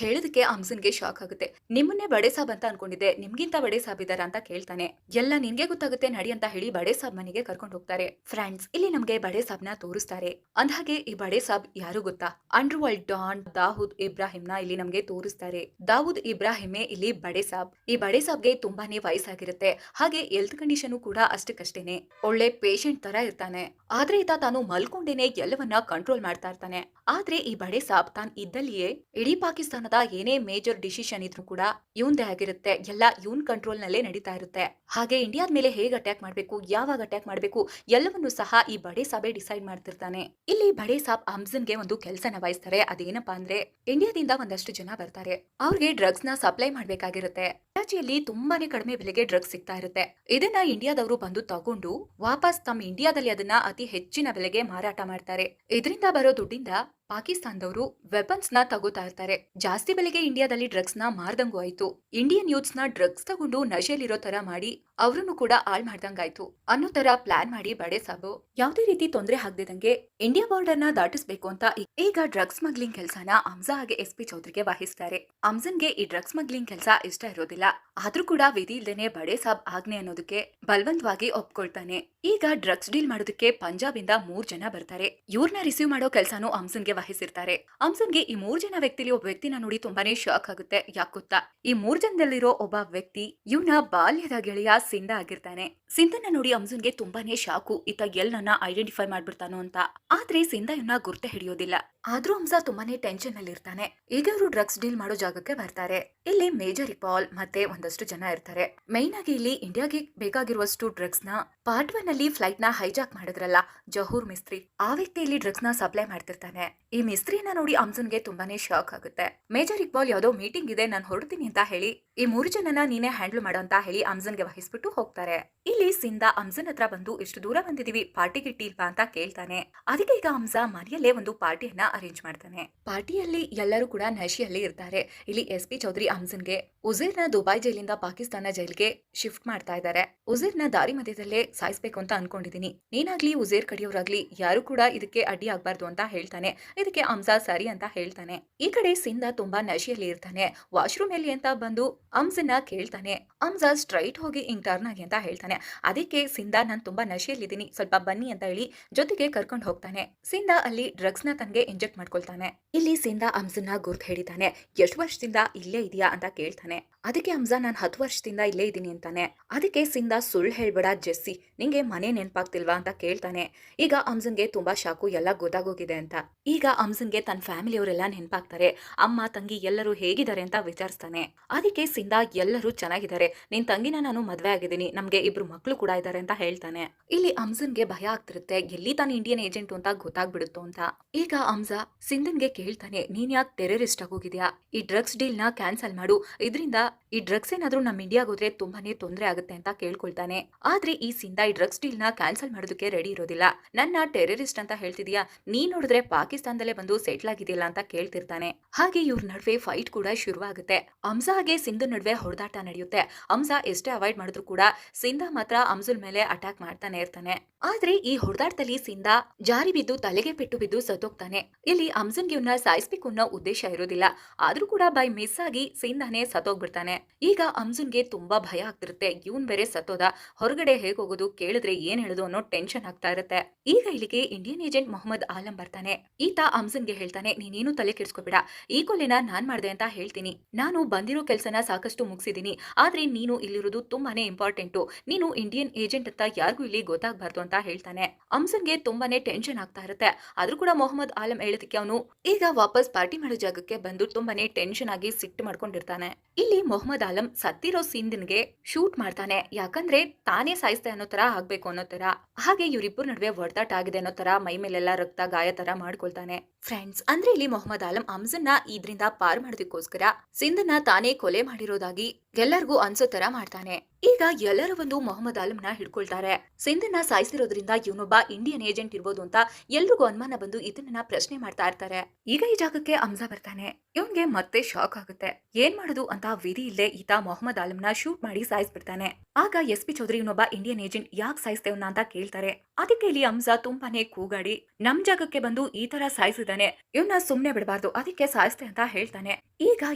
ಹೇಳೋದಕ್ಕೆ ಅಮ್ಜನ್ಗೆ ಶಾಕ್ ಆಗುತ್ತೆ. ನಿಮ್ಮನ್ನೇ ಬಡೆ ಸಾಬ್ ಅಂತ ಅನ್ಕೊಂಡಿದ್ದೆ, ನಿಮ್ಗಿಂತ ಬಡೆ ಸಾಬ್ ಇದಾರ ಅಂತ ಕೇಳ್ತಾನೆ. ಎಲ್ಲ ನಿನ್ಗೆ ಗೊತ್ತಾಗುತ್ತೆ ನಡಿ ಅಂತ ಹೇಳಿ ಬಡೆ ಸಾಬ್ ಮನೆಗೆ ಕರ್ಕೊಂಡು ಹೋಗ್ತಾರೆ. ಫ್ರೆಂಡ್ಸ್, ಇಲ್ಲಿ ನಮ್ಗೆ ಬಡೆ ಸಾಬ್ನ ತೋರಿಸ್ತಾರೆ. ಅಂದ್ಹಾಗೆ ಈ ಬಡೆ ಸಾಬ್ ಯಾರು ಗೊತ್ತಾ? ಅಂಡರ್ವರ್ಲ್ಡ್ ಡಾನ್ ದಾವೂದ್ ಇಬ್ರಾಹಿಂನ ಇಲ್ಲಿ ನಮ್ಗೆ ತೋರಿಸ್ತಾರೆ. ದಾವೂದ್ ಇಬ್ರಾಹಿಮೇ ಇಲ್ಲಿ ಬಡೆ ಸಾಬ್. ಈ ಬಡೆ ಸಾಬ್ಗೆ ತುಂಬಾನೇ ವಯಸ್ಸಾಗಿರುತ್ತೆ, ಹಾಗೆ ಹೆಲ್ತ್ ಕಂಡೀಷನ್ ಕೂಡ ಅಷ್ಟಕ್ಕಷ್ಟೇನೆ. ಒಳ್ಳೆ ಪೇಷಂಟ್ ತರ ಇರ್ತಾನೆ. ಆದ್ರೆ ಈತ ತಾನು ಮಲ್ಕೊಂಡೇನೆ ಎಲ್ಲವನ್ನ ಕಂಟ್ರೋಲ್ ಮಾಡ್ತಾ ಇರ್ತಾನೆ. ಆದ್ರೆ ಈ ಬಡೆ ಸಾಬ್ ತಾನ್ ಇದ್ದಲ್ಲಿಯೇ ಇಡೀ ಪಾಕಿಸ್ತಾನದ ಏನೇ ಮೇಜರ್ ಡಿಸಿಷನ್ ಇದ್ರೂ ಕೂಡ ಇವಂದೇ ಆಗಿರುತ್ತೆ. ಎಲ್ಲ ಇವನ್ ಕಂಟ್ರೋಲ್ ನಲ್ಲೇ ನಡೀತಾ ಇರುತ್ತೆ. ಹಾಗೆ ಇಂಡಿಯಾದ ಮೇಲೆ ಹೇಗೆ ಅಟ್ಯಾಕ್ ಮಾಡ್ಬೇಕು, ಯಾವಾಗ ಅಟ್ಯಾಕ್ ಮಾಡ್ಬೇಕು ಎಲ್ಲವನ್ನೂ ಸಹ ಈ ಬಡೆ ಸಾಬೇ ಡಿಸೈಡ್ ಮಾಡ್ತಿರ್ತಾನೆ. ಇಲ್ಲಿ ಬಡೆ ಸಾಬ್ ಅಮ್ಜನ್ಗೆ ಒಂದು ಕೆಲಸನ ವಹಿಸ್ತಾರೆ. ಅದೇನಪ್ಪಾ ಅಂದ್ರೆ ಇಂಡಿಯಾದಿಂದ ಒಂದಷ್ಟು ಜನ ಬರ್ತಾರೆ. ಅವ್ರಿಗೆ ಡ್ರಗ್ಸ್ ನ ಸಪ್ಲೈ ಮಾಡ್ಬೇಕಾಗಿರುತ್ತೆ. ಕರಾಚಿಯಲ್ಲಿ ತುಂಬಾನೇ ಕಡಿಮೆ ಬೆಲೆಗೆ ಡ್ರಗ್ಸ್ ಸಿಗ್ತಾ ಇರುತ್ತೆ. ಇದನ್ನ ಇಂಡಿಯಾದವರು ಬಂದು ತಗೊಂಡು ವಾಪಸ್ ತಮ್ಮ ಇಂಡಿಯಾದಲ್ಲಿ ಅದನ್ನ ಅತಿ ಹೆಚ್ಚಿನ ಬೆಲೆಗೆ ಮಾರಾಟ ಮಾಡ್ತಾರೆ. ಇದರಿಂದ ಬರೋ ದುಡ್ಡಿಂದ ಪಾಕಿಸ್ತಾನದವರು ವೆಪನ್ಸ್ ನ ತಗೋತಾ ಇರ್ತಾರೆ. ಜಾಸ್ತಿ ಬೆಲೆಗೆ ಇಂಡಿಯಾದಲ್ಲಿ ಡ್ರಗ್ಸ್ ನ ಮಾರ್ದಂಗೂ ಆಯ್ತು. ಇಂಡಿಯನ್ ಯೂತ್ಸ್ ನ ಡ್ರಗ್ಸ್ ತಗೊಂಡು ನಶೆಲಿರೋ ತರ ಮಾಡಿ ಅವ್ರನ್ನು ಕೂಡ ಹಾಳ್ ಮಾಡ್ದಂಗಾಯ್ತು ಅನ್ನೋ ತರ ಪ್ಲಾನ್ ಮಾಡಿ ಬಡೆ ಸಾಬು ಯಾವುದೇ ರೀತಿ ತೊಂದರೆ ಆಗದಿದ್ದಂಗೆ ಇಂಡಿಯಾ ಬಾರ್ಡರ್ ನ ದಾಟಿಸ್ಬೇಕು ಅಂತ ಈಗ ಡ್ರಗ್ಸ್ ಸ್ಮಗ್ಲಿಂಗ್ ಕೆಲಸನ ಅಮ್ಜಾ ಹಾಗೆ SP ಚೌಧರಿಗೆ ವಹಿಸ್ತಾರೆ. ಅಮ್ಜನ್ಗೆ ಈ ಡ್ರಗ್ಸ್ ಸ್ಮಗ್ಲಿಂಗ್ ಕೆಲಸ ಇಷ್ಟ ಇರೋದಿಲ್ಲ. ಆದ್ರೂ ಕೂಡ ವಿಧಿ ಇಲ್ದೇನೆ ಬಡೆ ಸಾಬ್ ಆಜ್ಞೆ ಅನ್ನೋದಕ್ಕೆ ಬಲವಂತವಾಗಿ ಒಪ್ಕೊಳ್ತಾನೆ. ಈಗ ಡ್ರಗ್ಸ್ ಡೀಲ್ ಮಾಡೋದಕ್ಕೆ ಪಂಜಾಬ್ ಇಂದ 3 ಜನ ಬರ್ತಾರೆ. ಇವ್ರನ್ನ ರಿಸೀವ್ ಮಾಡೋ ಕೆಲಸನೂ ಅಮ್ಜನ್ಗೆ ವಹಿಸಿರ್ತಾರೆ. ಅಮ್ಜನ್ಗೆ ಈ 3 ಜನ ವ್ಯಕ್ತಿಲಿ ಒಬ್ಬ ವ್ಯಕ್ತಿನ ನೋಡಿ ತುಂಬಾನೇ ಶಾಕ್ ಆಗುತ್ತೆ. ಯಾಕೆ ಗೊತ್ತಾ? ಈ 3 ಜನದಲ್ಲಿರೋ ಒಬ್ಬ ವ್ಯಕ್ತಿ ಇವನ ಬಾಲ್ಯದ ಗೆಳೆಯ ಸಿಂಧಾ ಆಗಿರ್ತಾನೆ. ಸಿಂಧನ ನೋಡಿ ಅಮ್ಜನ್ಗೆ ತುಂಬಾನೇ ಶಾಕು. ಈತ ನನ್ನ ಐಡೆಂಟಿಫೈ ಮಾಡ್ಬಿಡ್ತಾನೋ ಅಂತ. ಆದ್ರೆ ಸಿಂಧಾ ಇವನ್ನ ಗುರ್ತೆ ಹಿಡಿಯೋದಿಲ್ಲ. ಆದ್ರೂ ಅಮ್ಜಾ ತುಂಬಾನೇ ಟೆನ್ಷನ್ ಅಲ್ಲಿ ಇರ್ತಾನೆ. ಈಗ ಇವರು ಡ್ರಗ್ಸ್ ಡೀಲ್ ಮಾಡೋ ಜಾಗಕ್ಕೆ ಬರ್ತಾರೆ. ಇಲ್ಲಿ ಮೇಜರ್ ಇಕ್ಬಾಲ್ ಮತ್ತೆ ಒಂದಷ್ಟು ಜನ ಇರ್ತಾರೆ. ಮೈನ್ ಆಗಿ ಇಲ್ಲಿ ಇಂಡಿಯಾಗೆ ಬೇಕಾಗಿರುವಷ್ಟು ಡ್ರಗ್ಸ್ ನ ಪಾರ್ಟ್ 1 ಅಲ್ಲಿ ಫ್ಲೈಟ್ ನ ಹೈಜಾಕ್ ಮಾಡಿದ್ರಲ್ಲ ಜಹೂರ್ ಮಿಸ್ತ್ರಿ, ಆ ವ್ಯಕ್ತಿ ಇಲ್ಲಿ ಡ್ರಗ್ಸ್ ನ ಸಪ್ಲೈ ಮಾಡ್ತಿರ್ತಾನೆ. ಈ ಮಿಸ್ತ್ರಿನ ನೋಡಿ ಅಮ್ಜನ್ಗೆ ತುಂಬಾನೇ ಶಾಕ್ ಆಗುತ್ತೆ. ಮೇಜರ್ ಇಕ್ಬಾಲ್ ಯಾವ್ದೋ ಮೀಟಿಂಗ್ ಇದೆ, ನಾನು ಹೊರಡ್ತೀನಿ ಅಂತ ಹೇಳಿ ಈ 3 ಜನನ ನೀನೇ ಹ್ಯಾಂಡಲ್ ಮಾಡೋ ಅಂತ ಹೇಳಿ ಅಮ್ಜನ್ಗೆ ವಹಿಸ್ಬಿಟ್ಟು ಹೋಗ್ತಾರೆ. ಇಲ್ಲಿ ಸಿಂಧಾ ಅಮ್ಜನ್ ಹತ್ರ ಬಂದು ಎಷ್ಟು ದೂರ ಬಂದಿದೀವಿ, ಪಾರ್ಟಿ ಗಿಟ್ಟಿಲ್ವಾ ಅಂತ ಕೇಳ್ತಾನೆ. ಅದಕ್ಕೆ ಈಗ ಅಮ್ಜಾ ಮನೆಯಲ್ಲೇ ಒಂದು ಪಾರ್ಟಿಯನ್ನ ಅರೇಂಜ್ ಮಾಡ್ತಾನೆ. ಪಾರ್ಟಿಯಲ್ಲಿ ಎಲ್ಲರೂ ಕೂಡ ನಶೆಯಲ್ಲಿ ಇರ್ತಾರೆ. ಇಲ್ಲಿ SP ಚೌಧರಿ ಅಮ್ಜನ್ಗೆ ಉಜೇರ್ನ ದುಬೈ ಜೈಲಿಂದ ಪಾಕಿಸ್ತಾನ ಜೈಲ್ಗೆ ಶಿಫ್ಟ್ ಮಾಡ್ತಾ ಇದ್ದಾರೆ. ಉಜೇರ್ನ ದಾರಿ ಮಧ್ಯದಲ್ಲೇ ಸಾಯಿಸ್ಬೇಕು ಅಂತ ಅನ್ಕೊಂಡಿದೀನಿ. ನೀನಾಗ್ಲಿ ಉಜೇರ್ ಕಡಿಯೋರಾಗ್ಲಿ ಯಾರು ಕೂಡ ಇದಕ್ಕೆ ಅಡ್ಡಿ ಆಗ್ಬಾರ್ದು ಅಂತ ಹೇಳ್ತಾನೆ. ಇದಕ್ಕೆ ಅಮ್ಜಾ ಸರಿ ಅಂತ ಹೇಳ್ತಾನೆ. ಈ ಕಡೆ ಸಿಂಧಾ ತುಂಬಾ ನಶೆಯಲ್ಲಿ ಇರ್ತಾನೆ. ವಾಶ್ರೂಮ್ ಎಲ್ಲಿ ಅಂತ ಬಂದು ಅಮ್ಜನ್ನ ಕೇಳ್ತಾನೆ. ಅಮ್ಜಾ ಸ್ಟ್ರೈಟ್ ಹೋಗಿ ಹಿಂಗ್ ಟರ್ನ್ ಆಗಿ ಅಂತ ಹೇಳ್ತಾನೆ. ಅದಕ್ಕೆ ಸಿಂಧಾ ನಾನು ತುಂಬಾ ನಶೆಯಲ್ಲಿದ್ದೀನಿ, ಸ್ವಲ್ಪ ಬನ್ನಿ ಅಂತ ಹೇಳಿ ಜೊತೆಗೆ ಕರ್ಕೊಂಡು ಹೋಗ್ತಾನೆ. ಸಿಂಧಾ ಅಲ್ಲಿ ಡ್ರಗ್ಸ್ ನ ತನ್ಗೆ ಇಂಜೆಕ್ಟ್ ಮಾಡ್ಕೊಳ್ತಾನೆ. ಇಲ್ಲಿ ಸಿಂಧಾ ಅಮ್ಜನ್ನ ಗುರ್ತು ಹಿಡಿತಾನೆ. ಎಷ್ಟು ವರ್ಷದಿಂದ ಇಲ್ಲೇ ಇದೆಯಾ ಅಂತ ಕೇಳ್ತಾನೆ. ಅದಕ್ಕೆ ಅಮ್ಜಾ ನಾನು 10 ವರ್ಷದಿಂದ ಇಲ್ಲೇ ಇದ್ದೀನಿ ಅಂತಾನೆ. ಅದಕ್ಕೆ ಸಿಂಧಾ ಸುಳ್ಳು ಹೇಳ್ಬೇಡ ಜೆಸ್ಸಿ, ನಿಂಗೆ ಮನೆ ನೆನ್ಪಾಗ್ತಿಲ್ವಾ ಅಂತ ಕೇಳ್ತಾನೆ. ಈಗ ಅಮ್ಜನ್ಗೆ ತುಂಬಾ ಶಾಕು, ಎಲ್ಲ ಗೊತ್ತಾಗೋಗಿದೆ ಅಂತ. ಈಗ ಅಮ್ಜನ್ಗೆ ತನ್ನ ಫ್ಯಾಮಿಲಿಯವರೆಲ್ಲ ನೆನ್ಪಾಗ್ತಾರೆ. ಅಮ್ಮ ತಂಗಿ ಎಲ್ಲರೂ ಹೇಗಿದ್ದಾರೆ ಅಂತ ವಿಚಾರಿಸ್ತಾನೆ. ಅದಕ್ಕೆ ಸಿಂಧಾ ಎಲ್ಲರೂ ಚೆನ್ನಾಗಿದ್ದಾರೆ, ನಿನ್ ತಂಗಿನ ನಾನು ಮದ್ವೆ ಆಗಿದ್ದೀನಿ, ನಮ್ಗೆ 2 ಮಕ್ಳು ಕೂಡ ಇದ್ದಾರೆ ಅಂತ ಹೇಳ್ತಾನೆ. ಇಲ್ಲಿ ಅಮ್ಜನ್ಗೆ ಭಯ ಆಗ್ತಿರುತ್ತೆ, ಎಲ್ಲಿ ತಾನು ಇಂಡಿಯನ್ ಏಜೆಂಟ್ ಅಂತ ಗೊತ್ತಾಗ್ಬಿಡುತ್ತೋ ಅಂತ. ಈಗ ಅಮ್ಜಾ ಸಿಂಧನ್ಗೆ ಕೇಳ್ತಾನೆ, ನೀನ್ ಯಾಕೆ ಟೆರರಿಸ್ಟ್ ಆಗೋಗಿದ್ಯಾ, ಈ ಡ್ರಗ್ಸ್ ಡೀಲ್ ನ ಕ್ಯಾನ್ಸಲ್ ಮಾಡು, ಇದರಿಂದ ಈ ಡ್ರಗ್ಸ್ ಏನಾದ್ರೂ ನಮ್ ಇಂಡಿಯಾಗ ಹೋದ್ರೆ ತುಂಬಾನೇ ತೊಂದರೆ ಆಗುತ್ತೆ ಅಂತ ಕೇಳ್ಕೊಳ್ತಾನೆ. ಆದ್ರೆ ಈ ಸಿಂಧಾ ಈ ಡ್ರಗ್ಸ್ ಡೀಲ್ ನ ಕ್ಯಾನ್ಸಲ್ ಮಾಡೋದಕ್ಕೆ ರೆಡಿ ಇರೋದಿಲ್ಲ. ನನ್ನ ಟೆರರಿಸ್ಟ್ ಅಂತ ಹೇಳ್ತಿದ್ಯಾ, ನೀನ್ ನೋಡಿದ್ರೆ ಪಾಕಿಸ್ತಾನದಲ್ಲೇ ಬಂದು ಸೆಟ್ಲ್ ಆಗಿದೆಯಲ್ಲ ಅಂತ ಕೇಳ್ತಿರ್ತಾನೆ. ಹಾಗೆ ಇವ್ರ ನಡುವೆ ಫೈಟ್ ಕೂಡ ಶುರುವಾಗುತ್ತೆ. ಅಮ್ಜಾ ಹಾಗೆ ಸಿಂಧು ನಡುವೆ ಹೊಡೆದಾಟ ನಡೆಯುತ್ತೆ. ಅಮ್ಜಾ ಎಷ್ಟೇ ಅವಾಯ್ಡ್ ಮಾಡಿದ್ರು ಕೂಡ ಸಿಂಧಾ ಮಾತ್ರ ಅಮ್ಜುಲ್ ಮೇಲೆ ಅಟ್ಯಾಕ್ ಮಾಡ್ತಾನೆ ಇರ್ತಾನೆ. ಆದ್ರೆ ಈ ಹೊಡೆದಾಟದಲ್ಲಿ ಸಿಂಧಾ ಜಾರಿ ಬಿದ್ದು ತಲೆಗೆ ಪೆಟ್ಟು ಬಿದ್ದು ಸತ್ತೋಗ್ತಾನೆ. ಇಲ್ಲಿ ಅಮ್ಜನ್ಗೆ ಇವನ್ನ ಸಾಯಿಸ್ಬೇಕು ಅನ್ನೋ ಉದ್ದೇಶ ಇರೋದಿಲ್ಲ. ಆದ್ರೂ ಕೂಡ ಬೈ ಮಿಸ್ ಆಗಿ ಸಿಂಧಾನೇ ಸತ್ತೋಗ್ಬಿಡ್ತಾನೆ. ಈಗ ಅಮ್ಜನ್ಗೆ ತುಂಬಾ ಭಯ ಆಗ್ತಿರುತ್ತೆ. ಇವನ್ ಬೇರೆ ಸತ್ತೋದ, ಹೊರಗಡೆ ಹೇಗ್ ಹೋಗೋದು, ಕೇಳಿದ್ರೆ ಏನ್ ಹೇಳೋದು ಅನ್ನೋ ಟೆನ್ಷನ್ ಆಗ್ತಾ ಇರುತ್ತೆ. ಈಗ ಇಲ್ಲಿಗೆ ಇಂಡಿಯನ್ ಏಜೆಂಟ್ ಮೊಹಮ್ಮದ್ ಆಲಂ ಬರ್ತಾನೆ. ಈತ ಅಮ್ಜನ್ಗೆ ಹೇಳ್ತಾನೆ, ನೀನೇನು ತಲೆ ಕೆಡಿಸ್ಕೋಬೇಡ, ಈ ಕೊಲೆನ ನಾನ್ ಮಾಡ್ದೆ ಅಂತ ಹೇಳ್ತೀನಿ. ನಾನು ಬಂದಿರೋ ಕೆಲ್ಸನ ಸಾಕಷ್ಟು ಮುಗಿಸಿದೀನಿ. ಆದ್ರೆ ನೀನು ಇಲ್ಲಿರೋದು ತುಂಬಾನೇ ಇಂಪಾರ್ಟೆಂಟು, ನೀನು ಇಂಡಿಯನ್ ಏಜೆಂಟ್ ಅಂತ ಯಾರಿಗೂ ಇಲ್ಲಿ ಗೊತ್ತಾಗ್ಬಾರ್ದು ಅಂತ ಹೇಳ್ತಾನೆ. ಅಮ್ಜನ್ಗೆ ತುಂಬಾನೇ ಟೆನ್ಷನ್ ಆಗ್ತಾ ಇರುತ್ತೆ. ಆದ್ರೂ ಕೂಡ ಮೊಹಮ್ಮದ್ ಆಲಂ ಹೇಳೋದಕ್ಕೆ ಅವನು ಈಗ ವಾಪಸ್ ಪಾರ್ಟಿ ಮಾಡೋ ಜಾಗಕ್ಕೆ ಬಂದು ತುಂಬಾನೇ ಟೆನ್ಷನ್ ಆಗಿ ಸಿಟ್ಟು ಮಾಡ್ಕೊಂಡಿರ್ತಾನೆ. ಇಲ್ಲಿ ಮೊಹಮ್ಮದ್ ಆಲಂ ಸತ್ತಿರೋ ಸಿಂಧನ್ಗೆ ಶೂಟ್ ಮಾಡ್ತಾನೆ. ಯಾಕಂದ್ರೆ ತಾನೇ ಸಾಯಿಸ್ತೆ ಅನ್ನೋ ತರ ಆಗ್ಬೇಕು ಅನ್ನೋ ತರ. ಹಾಗೆ ಇವರಿಬ್ಬರ ನಡುವೆ ಹೊಡೆದಾಟ ಆಗಿದೆ ಅನ್ನೋ ತರ ಮೈ ಮೇಲೆಲ್ಲ ರಕ್ತ ಗಾಯ ತರ ಮಾಡ್ಕೊಳ್ತಾನೆ. ಫ್ರೆಂಡ್ಸ್, ಅಂದ್ರೆ ಇಲ್ಲಿ ಮೊಹಮ್ಮದ್ ಆಲಂ ಅಮ್ಜನ್ನ ಇದ್ರಿಂದ ಪಾರ್ ಮಾಡೋದಕ್ಕೋಸ್ಕರ ಸಿಂಧನ್ನ ತಾನೇ ಕೊಲೆ ಮಾಡಿರೋದಾಗಿ ಎಲ್ಲರಿಗೂ ಅನ್ಸೋ ತರ ಮಾಡ್ತಾನೆ. ಈಗ ಎಲ್ಲರೂ ಒಂದು ಮೊಹಮ್ಮದ್ ಆಲಂನ ಹಿಡ್ಕೊಳ್ತಾರೆ. ಸಿಂಧನ್ನ ಸಾಯಿಸಿರೋದ್ರಿಂದ ಇವನೊಬ್ಬ ಇಂಡಿಯನ್ ಏಜೆಂಟ್ ಇರ್ಬೋದು ಅಂತ ಎಲ್ರಿಗೂ ಅನುಮಾನ ಬಂದು ಇದನ್ನ ಪ್ರಶ್ನೆ ಮಾಡ್ತಾ ಇರ್ತಾರೆ. ಈಗ ಈ ಜಾಗಕ್ಕೆ ಹಮ್ಜಾ ಬರ್ತಾನೆ. ಇವನ್ಗೆ ಮತ್ತೆ ಶಾಕ್ ಆಗುತ್ತೆ. ಏನ್ ಮಾಡೋದು ಅಂತ ವಿಧಿ ಇಲ್ಲದೆ ಈತ ಮೊಹಮ್ಮದ್ ಆಲಂನ ಶೂಟ್ ಮಾಡಿ ಸಾಯಿಸ್ಬಿಡ್ತಾನೆ. ಆಗ ಎಸ್ ಪಿ ಚೌಧರಿ ಇವನೊಬ್ಬ ಇಂಡಿಯನ್ ಏಜೆಂಟ್ ಯಾಕೆ ಸಾಯಿಸ್ತೇವನ್ನ ಅಂತ ಕೇಳ್ತಾರೆ. ಅದಕ್ಕೆ ಇಲ್ಲಿ ಹಮ್ಜಾ ತುಂಬಾನೇ ಕೂಗಾಡಿ ನಮ್ ಜಾಗಕ್ಕೆ ಬಂದು ಈ ತರ ಸಾಯಿಸಿದಾನೆ, ಇವನ್ನ ಸುಮ್ನೆ ಬಿಡಬಾರ್ದು, ಅದಕ್ಕೆ ಸಾಯಿಸ್ತೆ ಅಂತ ಹೇಳ್ತಾನೆ. ಈಗ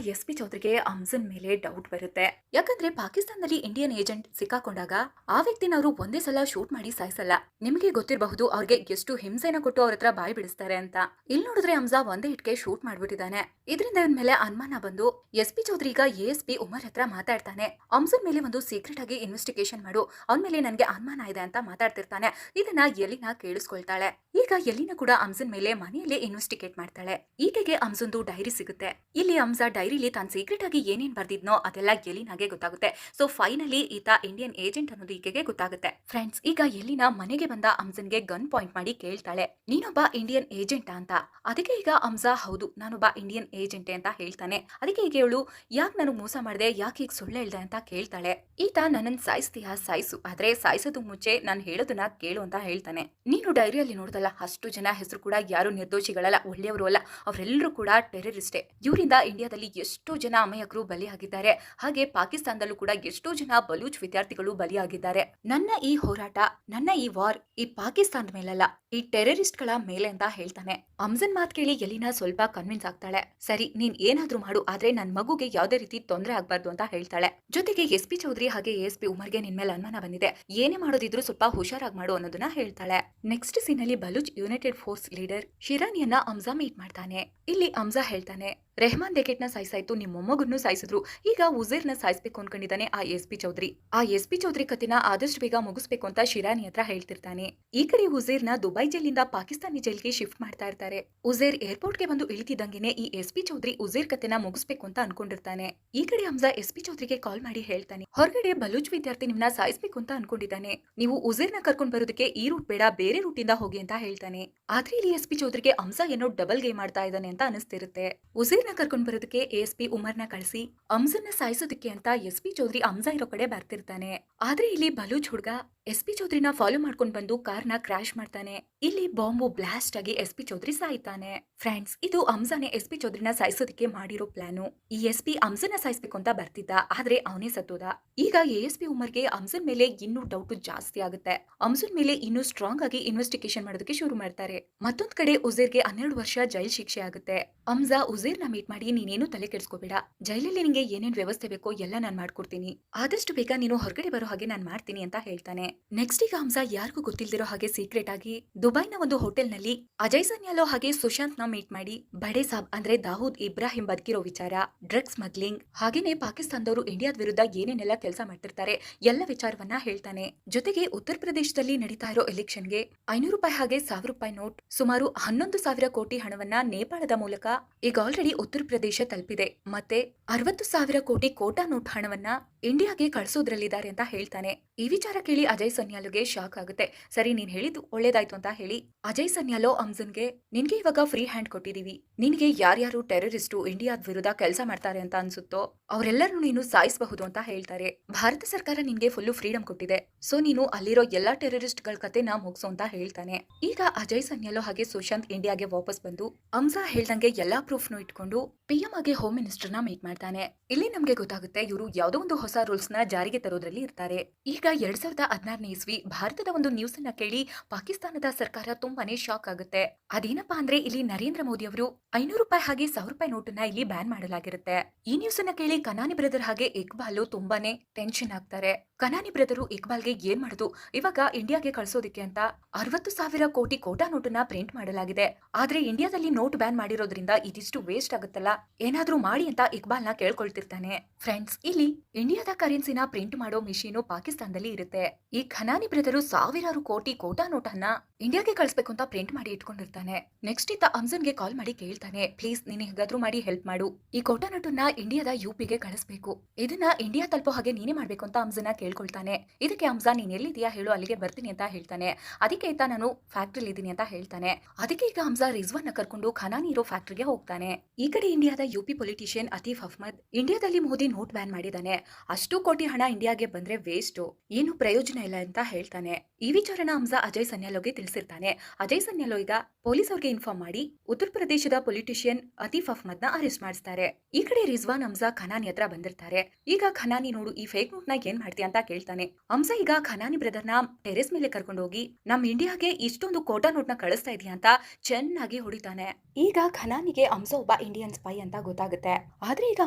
ಎಸ್ ಪಿ ಚೌಧರಿಗೆ ಹಮ್ಜನ್ ಮೇಲೆ ಡೌಟ್ ಬರುತ್ತೆ. ಯಾಕಂದ್ರೆ ಪಾಕಿಸ್ತಾನದಲ್ಲಿ ಇಂಡಿಯನ್ ಏಜೆಂಟ್ ಸಿಕ್ಕಾಕೊಂಡಾಗ ಆ ವ್ಯಕ್ತಿನ ಅವರು ಒಂದೇ ಸಲ ಶೂಟ್ ಮಾಡಿ ಸಾಯಿಸಲ್ಲ. ನಿಮಗೆ ಗೊತ್ತಿರಬಹುದು ಅವ್ರಿಗೆ ಎಷ್ಟು ಹಿಂಸೆನ ಕೊಟ್ಟು ಅವ್ರ ಹತ್ರ ಬಾಯಿ ಬಿಡಿಸ್ತಾರೆ ಅಂತ. ಇಲ್ಲಿ ನೋಡಿದ್ರೆ ಹಮ್ಜಾ ಒಂದೇ ಹಿಟ್ಗೆ ಶೂಟ್ ಮಾಡ್ಬಿಟ್ಟಿದ್ದಾನೆ. ಇದರಿಂದ ಇವನ್ ಮೇಲೆ ಅನುಮಾನ ಬಂದು ಎಸ್ ಪಿ ಚೌಧರಿ ಈಗ ASP ಉಮರ್ ಹತ್ರ ಮಾತಾಡ್ತಾನೆ. ಹಮ್ಜನ್ ಮೇಲೆ ಒಂದು ಸೀಕ್ರೆಟ್ ಆಗಿ ಇನ್ವೆಸ್ಟಿಗೇಷನ್ ಮಾಡು, ಅವನ ಮೇಲೆ ನನ್ಗೆ ಅನುಮಾನ ಇದೆ ಅಂತ ಮಾತಾಡ್ತಿರ್ತಾನೆ. ಇದನ್ನ ಎಲಿನಾ ಕೇಳಿಸ್ಕೊಳ್ತಾಳೆ. ಈಗ ಎಲಿನಾ ಕೂಡ ಹಮ್ಜನ್ ಮೇಲೆ ಮನೆಯಲ್ಲೇ ಇನ್ವೆಸ್ಟಿಗೇಟ್ ಮಾಡ್ತಾಳೆ. ಈಕೆಗೆ ಹಮ್ಜನ್ದು ಡೈರಿ ಸಿಗುತ್ತೆ. ಇಲ್ಲಿ ಹಮ್ಜಾ ಡೈರಿಲಿ ತಾನು ಸೀಕ್ರೆಟ್ ಆಗಿ ಏನೇನ್ ಬರ್ದಿದ್ನೋ ಅದೆಲ್ಲ ಎಲಿನಾಗೆ ಗೊತ್ತಾಗುತ್ತೆ. ಸೊ ಫೈನಲಿ ಈತ ಇಂಡಿಯನ್ ಏಜೆಂಟ್ ಅನ್ನೋದು ಈಕೆಗೆ ಗೊತ್ತಾಗುತ್ತೆ. ಫ್ರೆಂಡ್ಸ್, ಈಗ ಎಲಿನಾ ಮನೆಗೆ ಬಂದ ಹಮ್ಜನ್ಗೆ ಗನ್ ಪಾಯಿಂಟ್ ಮಾಡಿ ಕೇಳ್ತಾಳೆ, ನೀನೊಬ್ಬ ಇಂಡಿಯನ್ ಏಜೆಂಟ್ ಅಂತ. ಅದಕ್ಕೆ ಈಗ ಹಮ್ಜಾ ಹೌದು ನಾನೊಬ್ಬ ಇಂಡಿಯನ್ ಏಜೆಂಟ್ ಅಂತ ಹೇಳ್ತಾನೆ. ಅದಕ್ಕೆ ಈಗ ಅವಳು ಯಾಕೆ ನಾನು ಮೋಸ ಮಾಡಿದೆ, ಯಾಕೆ ಈಗ ಸುಳ್ಳು ಹೇಳ್ದೆ ಅಂತ ಕೇಳ್ತಾಳೆ. ಈತ ನನ್ನನ್ನು ಸಾಯಿಸ್ತೀಯಾ ಸಾಯಿಸು, ಆದ್ರೆ ಸಾಯಿಸೋದು ಮುಂಚೆ ನಾನು ಹೇಳೋದನ್ನ ಕೇಳು ಅಂತ ಹೇಳ್ತಾನೆ. ನೀನು ಡೈರಿಯಲ್ಲಿ ನೋಡ್ದಲ್ಲ ಅಷ್ಟು ಜನ ಹೆಸರು ಕೂಡ ಯಾರು ನಿರ್ದೋಷಿಗಳಲ್ಲ, ಒಳ್ಳೆಯವರು ಅಲ್ಲ, ಅವರೆಲ್ಲರೂ ಕೂಡ ಟೆರರಿಸ್ಟೇ. ಇವರಿಂದ ಇಂಡಿಯಾದಲ್ಲಿ ಎಷ್ಟೋ ಜನ ಅಮಾಯಕರು ಬಲಿಯಾಗಿದ್ದಾರೆ. ಹಾಗೆ ಪಾಕಿಸ್ತಾನದಲ್ಲೂ ಕೂಡ ಎಷ್ಟೋ ಜನ ಬಲೂಚ್ ವಿದ್ಯಾರ್ಥಿಗಳು ಬಲಿಯಾಗಿದ್ದಾರೆ. ನನ್ನ ಈ ಹೋರಾಟ, ನನ್ನ ಈ ವಾರ್ ಈ ಪಾಕಿಸ್ತಾನದ ಮೇಲಲ್ಲ, ಈ ಟೆರರಿಸ್ಟ್ ಗಳ ಮೇಲೆ ಅಂತ ಹೇಳ್ತಾನೆ. ಹಮ್ಜನ್ ಮಾತ್ ಕೇಳಿ ಎಲಿನಾ ಸ್ವಲ್ಪ ಕನ್ವಿನ್ಸ್ ಆಗ್ತಾಳೆ. ಸರಿ ನೀನ್ ಏನಾದ್ರೂ ಮಾಡು, ಆದ್ರೆ ನನ್ ಮಗುಗೆ ಯಾವ್ದೇ ರೀತಿ ತೊಂದರೆ ಆಗ್ಬಾರ್ದು ಅಂತ ಹೇಳ್ತಾಳೆ. ಜೊತೆಗೆ ಎಸ್ ಪಿ ಚೌಧರಿ ಹಾಗೆ ASP ಉಮರ್ಗೆ ನಿನ್ ಮೇಲೆ ಅನುಮಾನ ಬಂದಿದೆ, ಏನೇ ಮಾಡೋದಿದ್ರು ಸ್ವಲ್ಪ ಹುಷಾರಾಗಿ ಮಾಡು ಅನ್ನೋದನ್ನ ಹೇಳ್ತಾಳೆ. ನೆಕ್ಸ್ಟ್ ಸೀನ್ ಅಲ್ಲಿ ಬಲೂಚ್ ಯುನೈಟೆಡ್ ಫೋರ್ಸ್ ಲೀಡರ್ ಶಿರಾನಿಯನ್ನ ಹಮ್ಜಾ ಮೀಟ್ ಮಾಡ್ತಾನೆ. ಇಲ್ಲಿ ಹಮ್ಜಾ ಹೇಳ್ತಾನೆ, ರೆಹಮಾನ್ ದೇಕೆಟ್ ನ ಸಾಯಿಸಾಯ್ತು, ನಿಮ್ಮ ಮೊಮ್ಮಗನ್ನು ಸಾಯಿಸಿದ್ರು, ಈಗ ಉಜೇರ್ ನ ಸಾಯಿಸ್ಬೇಕು ಅನ್ಕೊಂಡಿದ್ದಾನೆ ಆ SP ಚೌಧರಿ. ಆ SP ಚೌಧರಿ ಕಥೆನ ಆದಷ್ಟು ಬೇಗ ಮುಗಿಸ್ಬೇಕು ಅಂತ ಶಿರಾನಿ ಹತ್ರ ಹೇಳ್ತಿರ್ತಾನೆ. ಈ ಕಡೆ ಉಜೇರ್ ನ ದುಬೈ ಜೈಲಿಂದ ಪಾಕಿಸ್ತಾನಿ ಜೈಲ್ಗೆ ಶಿಫ್ಟ್ ಮಾಡ್ತಾ ಇರ್ತಾರೆ. ಉಜೇರ್ ಏರ್ಪೋರ್ಟ್ ಗೆ ಬಂದು ಇಳಿತಿದ್ದಂಗೆನೆ ಈ SP ಚೌಧರಿ ಉಜೇರ್ ಕಥೆನ ಮುಗಿಸ್ಬೇಕು ಅಂತ ಅನ್ಕೊಂಡಿರ್ತಾನೆ. ಈ ಕಡೆ ಹಮ್ಜಾ SP ಚೌಧರಿಗೆ ಕಾಲ್ ಮಾಡಿ ಹೇಳ್ತಾನೆ, ಹೊರಗಡೆ ಬಲೂಚ್ ವಿದ್ಯಾರ್ಥಿ ನಿಮ್ನ ಸಾಯಿಸ್ಬೇಕು ಅಂತ ಅನ್ಕೊಂಡಿದ್ದಾನೆ, ನೀವು ಉಜೇರ್ ನ ಕರ್ಕೊಂಡ್ ಬರೋದಕ್ಕೆ ಈ ರೂಟ್ ಬೇಡ, ಬೇರೆ ರೂಟ್ ಇಂದ ಹೋಗಿ ಅಂತ ಹೇಳ್ತಾನೆ. ಆದ್ರೆ ಇಲ್ಲಿ SP ಚೌಧರಿಗೆ ಹಮ್ಜಾ ಏನೋ ಡಬಲ್ ಗೇಮ್ ಮಾಡ್ತಾ ಇದ್ದಾನೆ ಅಂತ ಅನಿಸ್ತಿರುತ್ತೆ. ಉಜೇರ್ ಕರ್ಕೊಂಡ್ ಬರೋದಕ್ಕೆ ASP ಉಮರ್ನ ಕಳಿಸಿ ಹಮ್ಜನ್ನ ಸಾಯಿಸೋದಕ್ಕೆ ಅಂತ SP ಚೌಧರಿ ಹಮ್ಜಾ ಇರೋ ಕಡೆ ಬರ್ತಿರ್ತಾನೆ. ಆದ್ರೆ ಇಲ್ಲಿ ಬಲೂಚ್ ಹುಡುಗ SP ಚೌಧರಿನ ಫಾಲೋ ಮಾಡ್ಕೊಂಡ್ ಬಂದು ಕಾರ್ನ ಕ್ರಾಶ್ ಮಾಡ್ತಾನೆ. ಇಲ್ಲಿ ಬಾಂಬು ಬ್ಲಾಸ್ಟ್ ಆಗಿ SP ಚೌಧರಿ ಸಾಯ್ತಾನೆ. ಫ್ರೆಂಡ್ಸ್, ಇದು ಹಮ್ಜಾನೆ SP ಚೌಧರಿನ ಸಾಯಿಸೋದಕ್ಕೆ ಮಾಡಿರೋ ಪ್ಲಾನು. ಈ SP ಹಮ್ಜನ್ನ ಸಾಯಿಸ್ಬೇಕು ಅಂತ ಬರ್ತಿದ್ದ, ಆದ್ರೆ ಅವನೇ ಸತ್ತೋದ. ಈಗ ASP ಉಮರ್ಗೆ ಹಮ್ಜನ್ ಮೇಲೆ ಇನ್ನೂ ಡೌಟ್ ಜಾಸ್ತಿ ಆಗುತ್ತೆ. ಹಮ್ಜನ್ ಮೇಲೆ ಇನ್ನೂ ಸ್ಟ್ರಾಂಗ್ ಆಗಿ ಇನ್ವೆಸ್ಟಿಗೇಷನ್ ಮಾಡೋದಕ್ಕೆ ಶುರು ಮಾಡ್ತಾರೆ. ಮತ್ತೊಂದ್ ಕಡೆ ಉಜೇರ್ಗೆ 12 ವರ್ಷ ಜೈಲ್ ಶಿಕ್ಷೆ ಆಗುತ್ತೆ. ಹಮ್ಜಾ ಉಜೇರ್ನ ಮೀಟ್ ಮಾಡಿ, ನೀನೇನು ತಲೆ ಕೆಡಿಸ್ಕೋಬೇಡ, ಜೈಲಲ್ಲಿ ನಿಂಗೆ ಏನೇನ್ ವ್ಯವಸ್ಥೆ ಬೇಕೋ ಎಲ್ಲ ನಾನ್ ಮಾಡ್ಕೊಡ್ತೀನಿ, ಆದಷ್ಟು ಬೇಗ ನೀನು ಹೊರಗಡೆ ಬರೋ ಹಾಗೆ ನಾನ್ ಮಾಡ್ತೀನಿ ಅಂತ ಹೇಳ್ತಾನೆ. ನೆಕ್ಸ್ಟ್ ಈಗ ಹಮ್ಜಾ ಯಾರಿಗೂ ಗೊತ್ತಿಲ್ದಿರೋ ಹಾಗೆ ಸೀಕ್ರೆಟ್ ಆಗಿ ದುಬೈನ ಒಂದು ಹೋಟೆಲ್ ನಲ್ಲಿ ಅಜಯ್ ಸನ್ಯಾಲೋ ಹಾಗೆ ಸುಶಾಂತ್ ನ ಮೀಟ್ ಮಾಡಿ ಬಡೆ ಸಾಬ್ ಅಂದ್ರೆ ದಾವೂದ್ ಇಬ್ರಾಹಿಂ ಬದುಕಿರೋ ವಿಚಾರ, ಡ್ರಗ್ಸ್ ಸ್ಮಗ್ಲಿಂಗ್, ಹಾಗೇನೆ ಪಾಕಿಸ್ತಾನದವರು ಇಂಡಿಯಾದ ವಿರುದ್ಧ ಏನೇನೆಲ್ಲ ಕೆಲಸ ಮಾಡ್ತಿರ್ತಾರೆ ಎಲ್ಲ ವಿಚಾರವನ್ನ ಹೇಳ್ತಾನೆ. ಜೊತೆಗೆ ಉತ್ತರ ಪ್ರದೇಶದಲ್ಲಿ ನಡೀತಾ ಇರೋ ಎಲೆಕ್ಷನ್ಗೆ 500 ರೂಪಾಯಿ ಹಾಗೆ 1000 ರೂಪಾಯಿ ನೋಟ್ ಸುಮಾರು 11,000 ಕೋಟಿ ಹಣವನ್ನ ನೇಪಾಳದ ಮೂಲಕ ಈಗ ಆಲ್ರೆಡಿ ಉತ್ತರ ಪ್ರದೇಶ ತಲುಪಿದೆ. ಮತ್ತೆ 60,000 ಕೋಟಿ ಕೋಟಾ ನೋಟ್ ಹಣವನ್ನ ಇಂಡಿಯಾಗೆ ಕಳಿಸೋದ್ರಲ್ಲಿದ್ದಾರೆ ಅಂತ ಹೇಳ್ತಾನೆ. ಈ ವಿಚಾರ ಕೇಳಿ ಅಜಯ್ ಸನ್ಯಾಲೋಗೆ ಶಾಕ್ ಆಗುತ್ತೆ. ಸರಿ, ನೀನ್ ಹೇಳಿದ್ದು ಒಳ್ಳೇದಾಯ್ತು ಅಂತ ಹೇಳಿ ಅಜಯ್ ಸನ್ಯಾಲೋ ಹಮ್ಜನ್ಗೆ, ನಿನ್ಗೆ ಇವಾಗ ಫ್ರೀ ಹ್ಯಾಂಡ್ ಕೊಟ್ಟಿದೀವಿ, ನಿನ್ಗೆ ಯಾರ್ಯಾರು ಟೆರರಿಸ್ಟು ಇಂಡಿಯಾದ ವಿರುದ್ಧ ಕೆಲಸ ಮಾಡ್ತಾರೆ ಅಂತ ಅನ್ಸುತ್ತೋ ಅವರೆಲ್ಲರೂ ನೀನು ಸಾಯಿಸಬಹುದು ಅಂತ ಹೇಳ್ತಾರೆ. ಭಾರತ ಸರ್ಕಾರ ನಿನ್ಗೆ ಫುಲ್ಲು ಫ್ರೀಡಮ್ ಕೊಟ್ಟಿದೆ, ಸೊ ನೀನು ಅಲ್ಲಿರೋ ಎಲ್ಲಾ ಟೆರರಿಸ್ಟ್ ಗಳ ಕತೆನ ಮುಗಿಸು ಅಂತ ಹೇಳ್ತಾನೆ. ಈಗ ಅಜಯ್ ಸನ್ಯಾಲೋ ಹಾಗೆ ಸುಶಾಂತ್ ಇಂಡಿಯಾಗೆ ವಾಪಸ್ ಬಂದು ಹಮ್ಜಾ ಹೇಳ್ದಂಗೆ ಎಲ್ಲಾ ಪ್ರೂಫ್ ನು ಇಟ್ಕೊಂಡು PM ಆಗಿ ಹೋಮ್ ಮಿನಿಸ್ಟರ್ ನ ಮೀಟ್ ಮಾಡ್ತಾನೆ. ಇಲ್ಲಿ ನಮ್ಗೆ ಗೊತ್ತಾಗುತ್ತೆ ಇವರು ಯಾವುದೋ ಒಂದು ಹೊಸ ರೂಲ್ಸ್ ನ ಜಾರಿಗೆ ತರೋದ್ರಲ್ಲಿ ಇರ್ತಾರೆ. ಈಗ 2016ನೇ ಇಸ್ವಿ ಭಾರತದ ಒಂದು ನ್ಯೂಸ್ ಅನ್ನ ಕೇಳಿ ಪಾಕಿಸ್ತಾನದ ಸರ್ಕಾರ ತುಂಬಾನೇ ಶಾಕ್ ಆಗುತ್ತೆ. ಅದೇನಪ್ಪಾ ಅಂದ್ರೆ ಇಲ್ಲಿ ನರೇಂದ್ರ ಮೋದಿ ಅವರು 500 ರೂಪಾಯಿ ಹಾಗೆ 1000 ರೂಪಾಯಿ ನೋಟನ್ನ ಇಲ್ಲಿ ಬ್ಯಾನ್ ಮಾಡಲಾಗಿರುತ್ತೆ. ಈ ನ್ಯೂಸ್ ಅನ್ನ ಕೇಳಿ ಕನಾನಿ ಬ್ರದರ್ ಹಾಗೆ ಇಕ್ಬಾಲ್ ತುಂಬಾನೇ ಟೆನ್ಷನ್ ಆಗ್ತಾರೆ. ಕನಾನಿ ಬ್ರದರು ಇಕ್ಬಾಲ್ಗೆ ಏನ್ ಮಾಡುದು, ಇವಾಗ ಇಂಡಿಯಾಗೆ ಕಳಿಸೋದಿಕ್ಕೆ ಅಂತ 60,000 ಕೋಟಿ ಕೋಟಾ ನೋಟನ್ನ ಪ್ರಿಂಟ್ ಮಾಡಲಾಗಿದೆ, ಆದ್ರೆ ಇಂಡಿಯಾದಲ್ಲಿ ನೋಟ್ ಬ್ಯಾನ್ ಮಾಡಿರೋದ್ರಿಂದ ಇದಿಷ್ಟು ವೇಸ್ಟ್ ಆಗುತ್ತಲ್ಲ, ಏನಾದ್ರೂ ಮಾಡಿ ಅಂತ ಇಕ್ಬಾಲ್ ನ ಕೇಳ್ಕೊಳ್ತಿರ್ತಾನೆ. ಫ್ರೆಂಡ್ಸ್, ಇಲ್ಲಿ ಇಂಡಿಯಾದ ಕರೆನ್ಸಿನ ಪ್ರಿಂಟ್ ಮಾಡೋ ಮಿಷಿನ್ ಪಾಕಿಸ್ತಾನದಲ್ಲಿ ಇರುತ್ತೆ. ಈ ಖನಾನಿ ಬ್ರದರು ಸಾವಿರಾರು ಕೋಟಿ ಕೋಟಾ ನೋಟನ್ನ ಇಂಡಿಯಾಗೆ ಕಳಿಸ್ಬೇಕು ಅಂತ ಪ್ರಿಂಟ್ ಮಾಡಿ ಇಟ್ಕೊಂಡಿರ್ತಾನೆ. ನೆಕ್ಸ್ಟ್ ಇತ್ತ ಅಮ್ಜನ್ಗೆ ಕಾಲ್ ಮಾಡಿ ಕೇಳ್ತಾನೆ, ಪ್ಲೀಸ್ ನೀನ್ ಹೇಗಾದ್ರೂ ಮಾಡಿ ಹೆಲ್ಪ್ ಮಾಡು, ಈ ಕೋಟಾ ನೋಟನ್ನ ಇಂಡಿಯಾದ ಯುಪಿಗೆ ಕಳಿಸ್ಬೇಕು, ಇದನ್ನ ಇಂಡಿಯಾ ತಲುಪೋ ಹಾಗೆ ನೀನೇ ಮಾಡ್ಬೇಕು ಅಂತ ಅಮ್ಜನ್ನ ಕೇಳ್ಕೊಳ್ತಾನೆ. ಇದಕ್ಕೆ ಅಮ್ಜಾ ನೀನ್ ಎಲ್ಲಿದೀಯಾ ಹೇಳು, ಅಲ್ಲಿಗೆ ಬರ್ತೀನಿ ಅಂತ ಹೇಳ್ತಾನೆ. ಅದಕ್ಕೆ ಇತ್ತ ನಾನು ಫ್ಯಾಕ್ಟ್ರಿಲಿ ಇದೀನಿ ಅಂತ ಹೇಳ್ತಾನೆ. ಅದಕ್ಕೆ ಈಗ ಅಮ್ಜಾ ರಿಜ್ವಾನ್ ನ ಕರ್ಕೊಂಡು ಖನಾನಿ ಇರೋ ಫ್ಯಾಕ್ಟ್ರಿಗೆ ಹೋಗ್ತಾನೆ. ಈ ಕಡೆ ಇಂಡಿಯಾದ ಯುಪಿ ಪೊಲಿಟಿಷಿಯನ್ ಅತೀಫ್ ಅಹ್ಮದ್ ಇಂಡಿಯಾದಲ್ಲಿ ಮೋದಿ ನೋಟ್ ಬ್ಯಾನ್ ಮಾಡಿದಾನೆ, ಅಷ್ಟು ಕೋಟಿ ಹಣ ಇಂಡಿಯಾಗೆ ಬಂದ್ರೆ ವೇಸ್ಟ್, ಏನು ಪ್ರಯೋಜನ ಇಲ್ಲ ಅಂತ ಹೇಳ್ತಾನೆ. ಈ ವಿಚಾರನ ಅಮ್ಜಾ ಅಜಯ್ ಸನ್ಯಾಲೋಗೆ ತಿಳಿಸಿರ್ತಾನೆ. ಅಜಯ್ ಸನ್ಯಾಲೋ ಈಗ ಪೊಲೀಸ್ ಅವ್ರಿಗೆ ಇನ್ಫಾರ್ಮ್ ಮಾಡಿ ಉತ್ತರ ಪ್ರದೇಶದ ಪೊಲಿಟಿಷಿಯನ್ ಅತೀಫ್ ಅಹ್ಮದ್ ನ ಅರೆಸ್ಟ್ ಮಾಡಿಸ್ತಾರೆ. ಈ ಕಡೆ ರಿಜ್ವಾನ್ ಅಮ್ಜಾ ಖನಾನಿ ಹತ್ರ ಬಂದಿರ್ತಾರೆ. ಈಗ ಖನಾನಿ ನೋಡು ಈ ಫೇಕ್ ನೋಟ್ ನ ಏನ್ ಮಾಡ್ತೀಯ ಅಂತ ಕೇಳ್ತಾನೆ. ಅಮ್ಜಾ ಈಗ ಖನಾನಿ ಬ್ರದರ್ ನ ಟೆರೆಸ್ ಮೇಲೆ ಕರ್ಕೊಂಡು ಹೋಗಿ ನಮ್ ಇಂಡಿಯಾಗೆ ಇಷ್ಟೊಂದು ಕೋಟಾ ನೋಟ್ ನ ಕಳಿಸ್ತಾ ಇದೀಯ ಅಂತ ಚೆನ್ನಾಗಿ ಹೊಡಿತಾನೆ. ಈಗ ಖನಾನಿಗೆ ಅಮ್ಜಾ ಒಬ್ಬ ಇಂಡಿಯನ್ ಸ್ಪೈ ಅಂತ ಗೊತ್ತಾಗುತ್ತೆ. ಆದ್ರೆ ಈಗ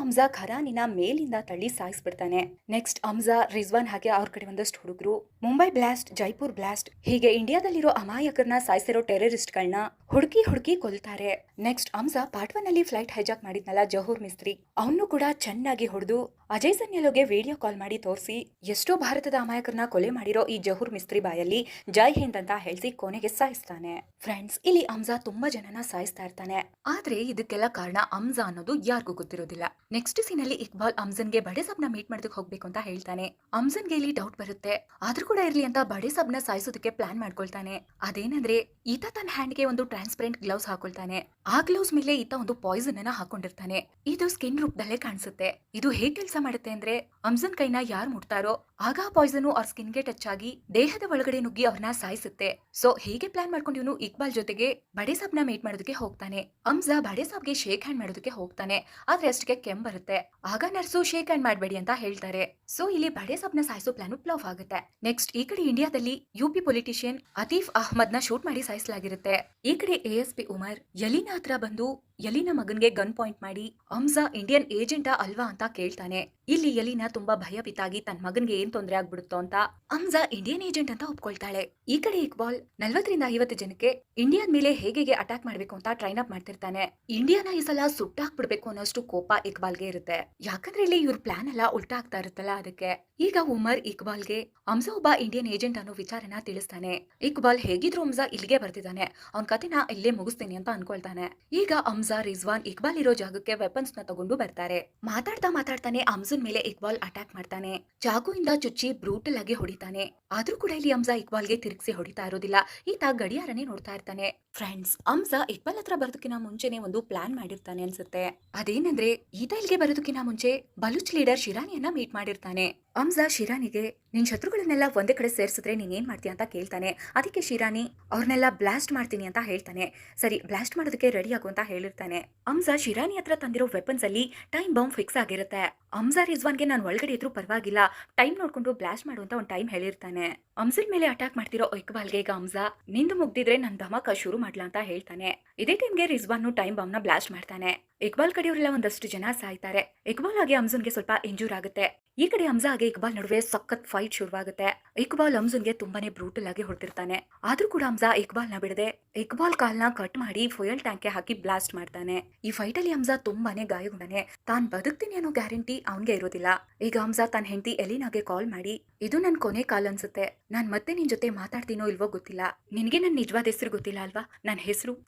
ಅಮ್ಜಾ ಖನಾನಿನ ಮೇಲಿಂದ ತಳ್ಳಿ ಸಾಯಿಸ್ಬಿಡ್ತಾನೆ. ನೆಕ್ಸ್ಟ್ ಅಮ್ಜಾ ರಿಜ್ವಾನ್ ಹಾಗೆ ಅವ್ರ ಕಡೆ ಒಂದಷ್ಟು ಹುಡುಗರು ಮುಂಬೈ ಬ್ಲಾಸ್ಟ್, ಜೈಪುರ್ ಬ್ಲಾಸ್ಟ್ ಹೀಗೆ ಇಂಡಿಯಾದಲ್ಲಿರೋ ಅಮಾಯಕರನ್ನ ಸಾಯಿಸಿರೋ ಟೆರರಿಸ್ಟ್ ಗಳನ್ನ ಹುಡುಕಿ ಕೊಲ್ತಾರೆ. ನೆಕ್ಸ್ಟ್ ಅಮ್ಜಾ ಪಾರ್ಟ್ 1 ಅಲ್ಲಿ ಫ್ಲೈಟ್ ಹೈಜಾಕ್ ಮಾಡಿದ್ನಲ್ಲ ಜಹೂರ್ ಮಿಸ್ತ್ರಿ, ಅವನು ಕೂಡ ಚೆನ್ನಾಗಿ ಹೊಡೆದು ಅಜಯ್ ಸನ್ಯಾಲೋಗೆ ವಿಡಿಯೋ ಕಾಲ್ ಮಾಡಿ ತೋರಿಸಿ ಎಷ್ಟೋ ಭಾರತದ ಅಮಾಯಕರನ್ನ ಕೊಲೆ ಮಾಡಿರೋ ಈ ಜಹೂರ್ ಮಿಸ್ತ್ರಿ ಬಾಯಲ್ಲಿ ಜೈ ಹಿಂದ್ ಅಂತ ಹೇಳಿಸಿ ಕೊನೆಗೆ ಸಾಯಿಸ್ತಾನೆ. ಫ್ರೆಂಡ್ಸ್, ಇಲ್ಲಿ ಅಮ್ಜಾ ತುಂಬಾ ಜನನ ಸಾಯಿಸ್ತಾ ಇರ್ತಾನೆ. ಆದ್ರೆ ಇದಕ್ಕೆಲ್ಲ ಕಾರಣ ಅಮ್ಜಾ ಅನ್ನೋದು ಯಾರಿಗೂ ಗೊತ್ತಿರೋದಿಲ್ಲ. ನೆಕ್ಸ್ಟ್ ಸೀನ್ ಅಲ್ಲಿ ಇಕ್ಬಾಲ್ ಅಮ್ಜನ್ಗೆ ಬಡೆ ಸಾಬ್ನ ಮೀಟ್ ಮಾಡೋದಕ್ಕೆ ಹೋಗ್ಬೇಕು ಅಂತ ಹೇಳ್ತಾನೆ. ಅಮ್ಜನ್ಗೆ ಇಲ್ಲಿ ಡೌಟ್ ಬರುತ್ತೆ, ಆದ್ರೂ ಕೂಡ ಇರ್ಲಿ ಅಂತ ಬಡೆ ಸಾಬ್ನ ಸಾಯಿಸೋದಕ್ಕೆ ಪ್ಲಾನ್ ಮಾಡ್ಕೊಳ್ತಾನೆ. ಅದೇನಂದ್ರೆ ಈತ ತನ್ನ ಹ್ಯಾಂಡ್ಗೆ ಒಂದು ಟ್ರಾನ್ಸ್ಪರೆಂಟ್ ಗ್ಲೌಸ್ ಹಾಕೊಳ್ತಾನೆ. ಆ ಗ್ಲೌಸ್ ಮೇಲೆ ಈತ ಒಂದು ಪಾಯ್ಸನ್ ಅನ್ನ ಹಾಕೊಂಡಿರ್ತಾನೆ. ಇದು ಸ್ಕಿನ್ ರೂಪದಲ್ಲೇ ಕಾಣಿಸುತ್ತೆ. ಇದು ಹೇಗೆ ಕೆಲಸ ಮಾಡುತ್ತೆ ಅಂದ್ರೆ ಅಮ್ಜನ್ ಕೈನ ಯಾರು ಮುಟ್ತಾರೋ ಆಗ ಆ ಪಾಯ್ಸನ್ ಅವ್ರ ಸ್ಕಿನ್ ಗೆ ಟಚ್ ಆಗಿ ದೇಹದ ಒಳಗಡೆ ನುಗ್ಗಿ ಅವ್ರನ್ನ ಸಾಯಿಸುತ್ತೆ. ಸೊ ಹೀಗೆ ಪ್ಲಾನ್ ಮಾಡ್ಕೊಂಡು ಇವನು ಇಕ್ಬಾಲ್ ಜೊತೆಗೆ ಬಡೆ ಸಾಬ್ನ ಮೀಟ್ ಮಾಡೋದಕ್ಕೆ ಹೋಗ್ತಾನೆ. ಅಮ್ಜಾ ಬಡೆ ಸಾಬ್ಗೆ ಶೇಕ್ ಹ್ಯಾಂಡ್ ಮಾಡೋದಕ್ಕೆ ಹೋಗ್ತಾನೆ. ಆದ್ರೆ ಅಷ್ಟಕ್ಕೆ ಕೆಮ್ಮು ಬರುತ್ತೆ. ಆಗ ನರ್ಸು ಶೇಕ್ ಹ್ಯಾಂಡ್ ಮಾಡಬೇಡಿ ಅಂತ ಹೇಳ್ತಾರೆ. ಸೊ ಇಲ್ಲಿ ಬಡೆ ಸಾಬ್ನ ಸಾಯಿಸೋ ಪ್ಲಾನ್ ಫ್ಲಾಪ್ ಆಗುತ್ತೆ. ನೆಕ್ಸ್ಟ್ ಈ ಕಡೆ ಇಂಡಿಯಾದಲ್ಲಿ ಯುಪಿ ಪೊಲಿಟಿಷಿಯನ್ ಅತೀಫ್ ಅಹ್ಮದ್ ನ ಶೂಟ್ ಮಾಡಿ ಸಾಯಿಸಲಾಗಿರುತ್ತೆ. ಈ ಕಡೆ ASP ಉಮರ್ ಯಲೀನಾ ಹತ್ರ ಬಂದು ಯಲೀನಾ ಮಗನ್ಗೆ ಗನ್ ಪಾಯಿಂಟ್ ಮಾಡಿ ಅಮ್ಜಾ ಇಂಡಿಯನ್ ಏಜೆಂಟಾ ಅಲ್ವಾ ಅಂತ ಕೇಳ್ತಾನೆ. ಇಲ್ಲಿ ಯಲೀನಾ ತುಂಬಾ ಭಯಪಿತಾಗಿ ತನ್ನ ಮಗನ್ಗೆ ಏನ್ ತೊಂದರೆ ಆಗ್ಬಿಡುತ್ತೋ ಅಂತ ಅಮ್ಜಾ ಇಂಡಿಯನ್ ಏಜೆಂಟ್ ಅಂತ ಒಪ್ಕೊಳ್ತಾಳೆ. ಈ ಕಡೆ ಇಕ್ಬಾಲ್ 40ರಿಂದ 50 ಜನಕ್ಕೆ ಇಂಡಿಯಾದ ಮೇಲೆ ಹೇಗೆ ಅಟ್ಯಾಕ್ ಮಾಡ್ಬೇಕು ಅಂತ ಟ್ರೈನ್ ಅಪ್ ಮಾಡ್ತಿರ್ತಾನೆ. ಇಂಡಿಯಾನ ಈ ಸಲ ಸುಟ್ಟಾಕ್ಬಿಡ್ಬೇಕು ಅನ್ನೋಷ್ಟು ಕೋಪ ಇಕ್ಬಾಲ್ಗೆ ಇರುತ್ತೆ. ಯಾಕಂದ್ರೆ ಇಲ್ಲಿ ಇವ್ರ ಪ್ಲಾನ್ ಎಲ್ಲ ಉಲ್ಟಾ ಆಗ್ತಾ ಇರುತ್ತಲ್ಲ ಅದಕ್ಕೆ. ಈಗ ಉಮರ್ ಇಕ್ಬಾಲ್ಗೆ ಅಮ್ಜಾ ಒಬ್ಬ ಇಂಡಿಯನ್ ಏಜೆಂಟ್ ಅನ್ನೋ ವಿಚಾರನ ತಿಳಿಸ್ತಾನೆ. ಇಕ್ಬಾಲ್ ಹೇಗಿದ್ರು ಅಮ್ಜಾ ಇಲ್ಲಿಗೆ ಬರ್ತಿದ್ದಾನೆ, ಅವ್ನ ಕತೆನ ಇಲ್ಲೇ ಮುಗಿಸ್ತೀನಿ ಅಂತ ಅನ್ಕೊಳ್ತಾನೆ. ಈಗ ಅಮ್ಜಾ ರಿಜ್ವಾನ್ ಇಕ್ಬಾಲ್ ಇರೋ ಜಾಗಕ್ಕೆ ವೆಪನ್ಸ್ ನ ತಗೊಂಡು ಬರ್ತಾರೆ. ಮಾತಾಡ್ತಾನೆ ಅಮ್ಜನ್ ಮೇಲೆ ಇಕ್ಬಾಲ್ ಅಟ್ಯಾಕ್ ಮಾಡ್ತಾನೆ. ಚಾಕುವಿಂದ ಚುಚ್ಚಿ ಬ್ರೂಟಲ್ ಆಗಿ ಹೊಡಿತಾನೆ. ಆದ್ರೂ ಕೂಡ ಇಲ್ಲಿ ಅಮ್ಜಾ ಇಕ್ಬಾಲ್ಗೆ ತಿರುಗಿಸಿ ಹೊಡಿತಾ ಇರೋದಿಲ್ಲ. ಈತ ಗಡಿಯಾರನೇ ನೋಡ್ತಾ ಇರ್ತಾನೆ. ಫ್ರೆಂಡ್ಸ್, ಅಮ್ಜಾ ಇಕ್ಬಾಲ್ ಹತ್ರ ಬರೋದಕ್ಕಿಂತ ಮುಂಚೆನೆ ಒಂದು ಪ್ಲಾನ್ ಮಾಡಿರ್ತಾನೆ ಅನ್ಸುತ್ತೆ. ಅದೇನಂದ್ರೆ ಈತ ಇಲ್ಲಿಗೆ ಬರೋದಕ್ಕಿಂತ ಮುಂಚೆ ಬಲೂಚ್ ಲೀಡರ್ ಶಿರಾನಿಯನ್ನ ಮೀಟ್ ಮಾಡಿರ್ತಾನೆ. ಅಮ್ಜಾ ಶಿರಾನಿಗೆ ನಿನ್ ಶತ್ರುಗಳನ್ನೆಲ್ಲ ಒಂದೇ ಕಡೆ ಸೇರ್ಸಿದ್ರೆ ನೀನ್ ಏನ್ ಮಾಡ್ತೀಯ ಅಂತ ಕೇಳ್ತಾನೆ. ಅದಕ್ಕೆ ಶಿರಾನಿ ಅವ್ರನ್ನೆಲ್ಲ ಬ್ಲಾಸ್ಟ್ ಮಾಡ್ತೀನಿ ಅಂತ ಹೇಳ್ತಾನೆ. ಸರಿ, ಬ್ಲಾಸ್ಟ್ ಮಾಡೋದಕ್ಕೆ ರೆಡಿ ಆಗು ಅಂತ ಹೇಳಿರ್ತಾನೆ. ಅಮ್ಜಾ ಶಿರಾನಿ ಹತ್ರ ತಂದಿರೋ ವೆಪನ್ಸ್ ಅಲ್ಲಿ ಟೈಮ್ ಬಾಂಬ್ ಫಿಕ್ಸ್ ಆಗಿರುತ್ತೆ. ಅಮ್ಜಾ ರಿಜ್ವಾನ್ಗೆ ನಾನು ಒಳಗಡೆ ಇದ್ರೂ ಪರವಾಗಿಲ್ಲ, ಟೈಮ್ ನೋಡ್ಕೊಂಡು ಬ್ಲಾಸ್ಟ್ ಮಾಡು ಅಂತ ಒಂದು ಟೈಮ್ ಹೇಳಿರ್ತಾನೆ. ಅಮ್ಜಲ್ ಮೇಲೆ ಅಟ್ಯಾಕ್ ಮಾಡ್ತಿರೋ ಇಕ್ಬಾಲ್ಗೆ ಈಗ ಅಮ್ಜಾ ನಿಂದು ಮುಗ್ದಿದ್ರೆ ನನ್ ಧಮಾಕ ಶುರು ಮಾಡ್ಲಾ ಅಂತ ಹೇಳ್ತಾನೆ. ಇದೇ ಟೈಮ್ಗೆ ರಿಜ್ವಾನ್ ಟೈಮ್ ಬಾಂಬ್ ನ ಬ್ಲಾಸ್ಟ್ ಮಾಡ್ತಾನೆ. ಇಕ್ಬಾಲ್ ಕಡೆಯವರೆಲ್ಲ ಒಂದಷ್ಟು ಜನ ಸಾಯ್ತಾರೆ. ಇಕ್ಬಾಲ್ ಆಗಿ ಅಮ್ಜನ್ಗೆ ಸ್ವಲ್ಪ ಇಂಜೂರ್ ಆಗುತ್ತೆ. ಈ ಕಡೆ ಅಮ್ಜಾ ಆಗಿ ಇಕ್ಬಾಲ್ ನಡುವೆ ಸಖತ್ ಫೈಟ್ ಶುರುವಾಗುತ್ತೆ. ಇಕ್ಬಾಲ್ ಅಮ್ಜನ್ಗೆ ತುಂಬಾನೇ ಬ್ರೂಟಲ್ ಆಗಿ ಹೊಡೆದಿರ್ತಾನೆ. ಆದ್ರೂ ಕೂಡ ಅಮ್ಜಾ ಇಕ್ಬಾಲ್ ನ ಬಿಡದೆ ಇಕ್ಬಾಲ್ ಕಾಲ್ನ ಕಟ್ ಮಾಡಿ ಫುಯಲ್ ಟ್ಯಾಂಕ್ ಗೆ ಹಾಕಿ ಬ್ಲಾಸ್ಟ್ ಮಾಡ್ತಾನೆ. ಈ ಫೈಟ್ ಅಲ್ಲಿ ಅಮ್ಜಾ ತುಂಬಾನೇ ಗಾಯಗೊಂಡಾನೆ. ತಾನ್ ಬದುಕ್ತೀನಿ ಅನ್ನೋ ಗ್ಯಾರಂಟಿ ಅವನ್ಗೆ ಇರೋದಿಲ್ಲ. ಈಗ ಅಮ್ಜಾ ತನ್ನ ಹೆಂಡತಿ ಎಲಿನಾಗೆ ಕಾಲ್ ಮಾಡಿ, ಇದು ನನ್ ಕೊನೆ ಕಾಲ್ ಅನ್ಸುತ್ತೆ, ನಾನ್ ಮತ್ತೆ ನಿನ್ ಜೊತೆ ಮಾತಾಡ್ತೀನೋ ಇಲ್ವೋ ಗೊತ್ತಿಲ್ಲ, ನಿನ್ಗೆ ನನ್ ನಿಜವಾದ ಹೆಸರು ಗೊತ್ತಿಲ್ಲ ಅಲ್ವಾ, ನನ್ನ ಹೆಸರು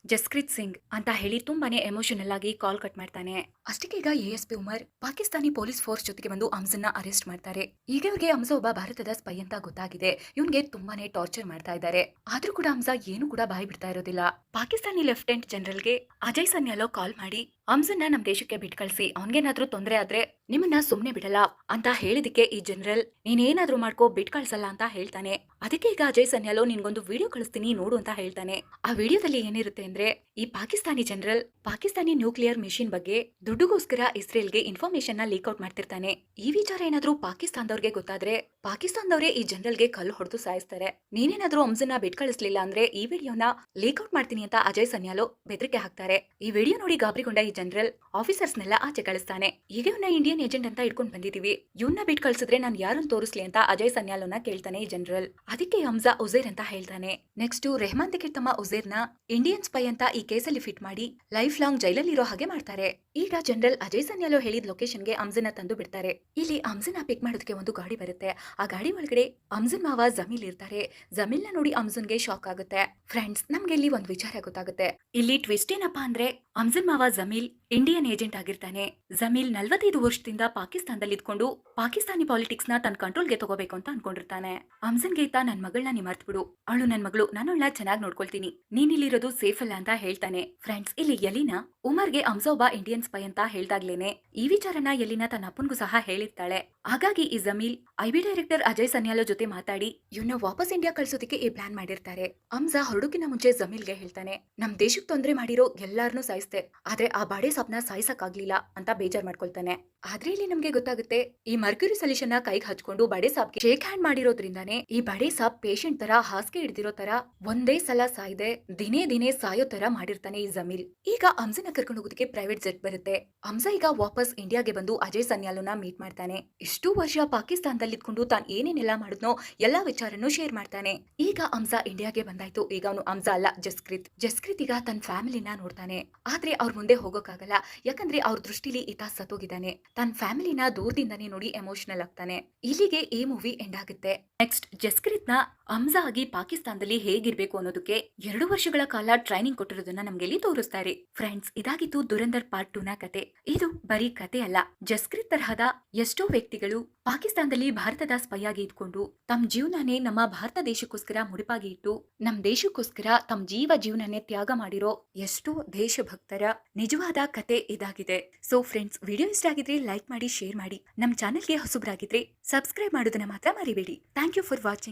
ಜಸ್ಕ್ರಿತ್ ಸಿಂಗ್ ಅಂತ ಹೇಳಿ ತುಂಬಾನೇ ಎಮೋಷನಲ್ ಆಗಿ ಕಾಲ್ ಕಟ್ ಮಾಡ್ತಾನೆ. ಅಷ್ಟಕ್ಕೆ ಈಗ ASP Umar Pakistani police force ಜೊತೆಗೆ ಬಂದು ಅಮ್ಜನ್ನ ಅರೆಸ್ಟ್ ಮಾಡ್ತಾರೆ. ಈಗ ಇವ್ರಿಗೆ ಅಮ್ಜಾ ಒಬ್ಬ ಭಾರತದ ಸ್ಪೈ ಅಂತ ಗೊತ್ತಾಗಿದೆ. ಇವನ್ಗೆ ತುಂಬಾನೇ ಟಾರ್ಚರ್ ಮಾಡ್ತಾ ಇದ್ದಾರೆ. ಆದ್ರೂ ಕೂಡ ಅಮ್ಜಾ ಏನು ಕೂಡ ಬಾಯ್ ಬಿಡ್ತಾ ಇರೋದಿಲ್ಲ. ಪಾಕಿಸ್ತಾನಿ ಲೆಫ್ಟಿನೆಂಟ್ ಜನರಲ್ಗೆ ಅಜಯ್ ಸನ್ಯಾಲೋ ಕಾಲ್ ಮಾಡಿ ಅಮ್ಜನ್ನ ನಮ್ ದೇಶಕ್ಕೆ ಬಿಟ್ ಕಳ್ಸಿ, ಅವನ್ಗೇನಾದ್ರೂ ತೊಂದರೆ ಆದ್ರೆ ನಿಮ್ಮನ್ನ ಸುಮ್ನೆ ಬಿಡಲ್ಲ ಅಂತ ಹೇಳಿದಕ್ಕೆ ಈ ಜನರಲ್ ನೀನೇನಾದ್ರೂ ಮಾಡ್ಕೋ ಬಿಟ್ ಕಳ್ಸಲ್ಲ ಅಂತ ಹೇಳ್ತಾನೆ. ಅದಕ್ಕೆ ಈಗ ಅಜಯ್ ಸನ್ಯಾಲೋ ನಿನ್ಗೊಂದು ವಿಡಿಯೋ ಕಳಿಸ್ತೀನಿ ನೋಡು ಅಂತ ಹೇಳ್ತಾನೆ. ಆ ವಿಡಿಯೋದಲ್ಲಿ ಏನಿರುತ್ತೆ ಅಂದ್ರೆ ಈ Pakistani general Pakistani nuclear machine ಬಗ್ಗೆ ದುಡ್ಡುಗೋಸ್ಕರ ಇಸ್ರೇಲ್ಗೆ ಇನ್ಫಾರ್ಮೇಶನ್ ನ ಲೀಕ್ ಔಟ್ ಮಾಡ್ತಿರ್ತಾನೆ. ಈ ವಿಚಾರ ಏನಾದ್ರೂ ಪಾಕಿಸ್ತಾನದವ್ರಿಗೆ ಗೊತ್ತಾದ್ರೆ ಪಾಕಿಸ್ತಾನದವರೇ ಈ ಜನರಲ್ಗೆ ಕಲ್ಲು ಹೊಡೆದು ಸಾಯಿಸ್ತಾರೆ. ನೀನೇನಾದ್ರೂ ಅಮ್ಜನ್ನ ಬಿಟ್ ಕಳಿಸ್ಲಿಲ್ಲ ಅಂದ್ರೆ ಈ ವಿಡಿಯೋನ ಲೀಕ್ ಔಟ್ ಮಾಡ್ತೀನಿ ಅಂತ ಅಜಯ್ ಸನ್ಯಾಲೋ ಬೆದರಿಕೆ ಹಾಕ್ತಾರೆ. ಈ ವಿಡಿಯೋ ನೋಡಿ ಗಾಬರಿಗೊಂಡ ಈ ಜನರಲ್ ಆಫೀಸರ್ಸ್ನೆಲ್ಲ ಆಚೆ ಕಳಿಸ್ತಾನೆ. ಈಗ ಇವನ್ನ ಇಂಡಿಯನ್ ಏಜೆಂಟ್ ಅಂತ ಇಟ್ಕೊಂಡ್ ಬಂದಿದೀವಿ, ಇವನ್ನ ಬಿಟ್ ಕಳ್ಸಿದ್ರೆ ನಾನು ಯಾರನ್ನ ತೋರಿಸ್ಲಿ ಅಂತ ಅಜಯ್ ಸನ್ಯಾಲೋನ ಕೇಳ್ತಾನೆ ಈ ಜನರಲ್. ಅದಕ್ಕೆ ಹಮ್ಜಾ ಉಜೇರ್ ಅಂತ ಹೇಳ್ತಾನೆ. ನೆಕ್ಸ್ಟ್ ರೆಹಮಾನ್ ದಿಕಿರ್ ತಮ್ಮ ಉಜೇರ್ನ ಇಂಡಿಯನ್ ಸ್ಪೈ ಅಂತ ಈ ಕೇಸಲ್ಲಿ ಫಿಟ್ ಮಾಡಿ ಲೈಫ್ ಲಾಂಗ್ ಜೈಲಲ್ಲಿ ಇರೋ ಹಾಗೆ ಮಾಡ್ತಾರೆ. ಈಗ ಜನರಲ್ ಅಜಯ್ ಸನ್ಯಾಲೋ ಹೇಳಿದ ಲೊಕೇಶನ್ಗೆ ಅಮ್ಜನ್ನ ತಂದು ಬಿಡ್ತಾರೆ. ಇಲ್ಲಿ ಅಮ್ಜನ್ನ ಪಿಕ್ ಮಾಡೋದಕ್ಕೆ ಒಂದು ಗಾಡಿ ಬರುತ್ತೆ. ಆ ಗಾಡಿ ಒಳಗಡೆ ಅಮ್ಜನ್ ಮಾವ ಜಮೀಲ್ ಇರ್ತಾರೆ. ಜಮೀಲ್ನ ನೋಡಿ ಅಮ್ಜನ್ಗೆ ಶಾಕ್ ಆಗುತ್ತೆ. ಫ್ರೆಂಡ್ಸ್, ನಮ್ಗೆ ಇಲ್ಲಿ ಒಂದು ವಿಚಾರ ಗೊತ್ತಾಗುತ್ತೆ. ಇಲ್ಲಿ ಟ್ವಿಸ್ಟ್ ಏನಪ್ಪಾ ಅಂದ್ರೆ ಅಮ್ಜನ್ ಮಾವ ಜಮೀಲ್ ಇಂಡಿಯನ್ ಏಜೆಂಟ್ ಆಗಿರ್ತಾನೆ. ಜಮೀಲ್ 45 ವರ್ಷದಿಂದ ಪಾಕಿಸ್ತಾನದಲ್ಲಿ ಇದ್ಕೊಂಡು ಪಾಕಿಸ್ತಾನಿ ಪಾಲಿಟಿಕ್ಸ್ ನ ತನ್ನ ಕಂಟ್ರೋಲ್ಗೆ ತಗೋಬೇಕು ಅಂತ ಅನ್ಕೊಂಡಿರ್ತಾನೆ. ಅಮ್ಜನ್ಗೆ ಈತ ನನ್ ಮಗಳನ್ನ ನೀ ಮರ್ತ್ ಬಿಡು, ಅವಳು ನನ್ ಮಗಳು, ನಾನು ಅವಳನ್ನ ಚೆನ್ನಾಗಿ ನೋಡ್ಕೊಳ್ತೀನಿ, ನೀನ್ ಇಲ್ಲಿರೋದು ಸೇಫ್ ಅಲ್ಲ ಅಂತ ಹೇಳ್ತಾನೆ. ಫ್ರೆಂಡ್ಸ್, ಇಲ್ಲಿ ಎಲಿನಾ ಉಮರ್ಗೆ ಅಮ್ಜಾ ಒಬ್ಬ ಇಂಡಿಯನ್ ಸ್ಪೈ ಅಂತ ಹೇಳ್ದಾಗ್ಲೇನೆ ಈ ವಿಚಾರನ ಎಲಿನಾ ತನ್ನ ಅಪ್ಪನ್ಗೂ ಸಹ ಹೇಳಿರ್ತಾಳೆ. ಹಾಗಾಗಿ ಈ ಜಮೀಲ್ ಐಬಿ ಡೈರೆಕ್ಟರ್ ಅಜಯ್ ಸನ್ಯಾಲೋ ಜೊತೆ ಮಾತಾಡಿ ಇವನ್ನ ವಾಪಸ್ ಇಂಡಿಯಾ ಕಳ್ಸೋದಕ್ಕೆ ಈ ಪ್ಲಾನ್ ಮಾಡಿರ್ತಾರೆ. ಅಮ್ಜಾ ಹೊರಡೋಕಿನ ಮುಂಚೆ ಜಮೀಲ್ಗೆ ಹೇಳ್ತಾನೆ, ನಮ್ ದೇಶಕ್ಕೆ ತೊಂದರೆ ಮಾಡಿರೋ ಎಲ್ಲಾರನ್ನೂ ಸಾಯಿಸ್ತೆ, ಆದ್ರೆ ಆ ಬಾಡೆ ಸಾಬ್ನ ಸಾಯಿಸಕ್ಕಾಗ್ಲಿಲ್ಲ ಅಂತ ಬೇಜಾರ್ ಮಾಡ್ಕೊಳ್ತಾನೆ. ಆದ್ರೆ ಇಲ್ಲಿ ನಮ್ಗೆ ಗೊತ್ತಾಗುತ್ತೆ, ಈ ಮರ್ಕ್ಯೂರಿ ಸೊಲ್ಯೂಷನ್ ನ ಕೈಗೆ ಹಚ್ಕೊಂಡು ಬಡೆ ಸಾಬ್ಗೆ ಶೇಕ್ ಹ್ಯಾಂಡ್ ಮಾಡಿರೋದ್ರಿಂದಾನೇ ಈ ಬಡೆ ಸಾಬ್ ಪೇಷಂಟ್ ತರ ಹಾಸಿಗೆ ಹಿಡಿದಿರೋ ತರ ಒಂದೇ ಸಲ ಸಾಯ್ದೆ ದಿನೇ ಸಾಯೋ ತರ ಮಾಡಿರ್ತಾನೆ ಈ ಜಮೀಲ್. ಈಗ ಅಮ್ಜನ ಕರ್ಕೊಂಡು ಹೋಗೋದಕ್ಕೆ ಪ್ರೈವೇಟ್ ಜೆಟ್ ಬರುತ್ತೆ. ಅಮ್ಜಾ ಈಗ ವಾಪಸ್ ಇಂಡಿಯಾಗೆ ಬಂದು ಅಜಯ್ ಸನ್ಯಾಲೋನ ಮೀಟ್ ಮಾಡ್ತಾನೆ. ಇಷ್ಟು ವರ್ಷ ಪಾಕಿಸ್ತಾನದಲ್ಲಿ ಇದ್ಕೊಂಡು ತಾನ್ ಏನೇನೆಲ್ಲ ಮಾಡಿದ್ನೋ ಎಲ್ಲಾ ವಿಚಾರನೂ ಶೇರ್ ಮಾಡ್ತಾನೆ. ಈಗ ಅಮ್ಜಾ ಇಂಡಿಯಾಗೆ ಬಂದಾಯ್ತು. ಈಗ ಅವನು ಅಮ್ಜಾ ಅಲ್ಲ, ಜಸ್ಕ್ರಿತ್ ಈಗ ತನ್ನ ಫ್ಯಾಮಿಲಿನ ನೋಡ್ತಾನೆ. ಆದ್ರೆ ಅವ್ರ ಮುಂದೆ ಹೋಗೋಕ್ಕಾಗಲ್ಲ, ಯಾಕಂದ್ರೆ ಅವ್ರ ದೃಷ್ಟಿಲಿ ಈತ ಸತ್ತೋಗಿದ್ದಾನೆ. ತನ್ನ ಫ್ಯಾಮಿಲಿನ ದೂರದಿಂದಾನೇ ನೋಡಿ ಎಮೋಷನಲ್ ಆಗ್ತಾನೆ. ಇಲ್ಲಿಗೆ ಈ ಮೂವಿ ಎಂಡ್ ಆಗುತ್ತೆ. ನೆಕ್ಸ್ಟ್ ಜಸ್ಕ್ರಿತ್ ನ ಅಮ್ಜಾ ಆಗಿ ಪಾಕಿಸ್ತಾನದಲ್ಲಿ ಹೇಗಿರ್ಬೇಕು ಅನ್ನೋದಕ್ಕೆ 2 ವರ್ಷಗಳ ಕಾಲ ಟ್ರೈನಿಂಗ್ ಕೊಟ್ಟಿರೋದನ್ನ ನಮ್ಗೆ ಇಲ್ಲಿ ತೋರಿಸ್ತಾರೆ. ಫ್ರೆಂಡ್ಸ್, ಇದಾಗಿತ್ತು ದುರಂದರ್ ಪಾರ್ಟ್ 2 ನ ಕತೆ. ಇದು ಬರೀ ಕತೆ ಅಲ್ಲ, ಜಸ್ಕ್ರಿತ್ ತರಹದ ಎಷ್ಟೋ ವ್ಯಕ್ತಿಗಳು ಪಾಕಿಸ್ತಾನದಲ್ಲಿ ಭಾರತದ ಸ್ಪೈ ಆಗಿ ಇದ್ಕೊಂಡು ತಮ್ಮ ಜೀವನನೇ ನಮ್ಮ ಭಾರತ ದೇಶಕ್ಕೋಸ್ಕರ ಮುಡಿಪಾಗಿ ಇಟ್ಟು ನಮ್ ದೇಶಕ್ಕೋಸ್ಕರ ತಮ್ಮ ಜೀವನನೇ ತ್ಯಾಗ ಮಾಡಿರೋ ಎಷ್ಟೋ ದೇಶಭಕ್ತರ ನಿಜವಾದ ಕತೆ ಇದಾಗಿದೆ. ಸೊ ಫ್ರೆಂಡ್ಸ್, ವಿಡಿಯೋ ಇಷ್ಟ ಆಗಿದ್ರೆ ಲೈಕ್ ಮಾಡಿ, ಶೇರ್ ಮಾಡಿ. ನಮ್ ಚಾನೆಲ್ಗೆ ಹೊಸಬ್ರಾಗಿದ್ರೆ ಸಬ್ಸ್ಕ್ರೈಬ್ ಮಾಡೋದನ್ನ ಮಾತ್ರ ಮರಿಬೇಡಿ. Thank you for watching.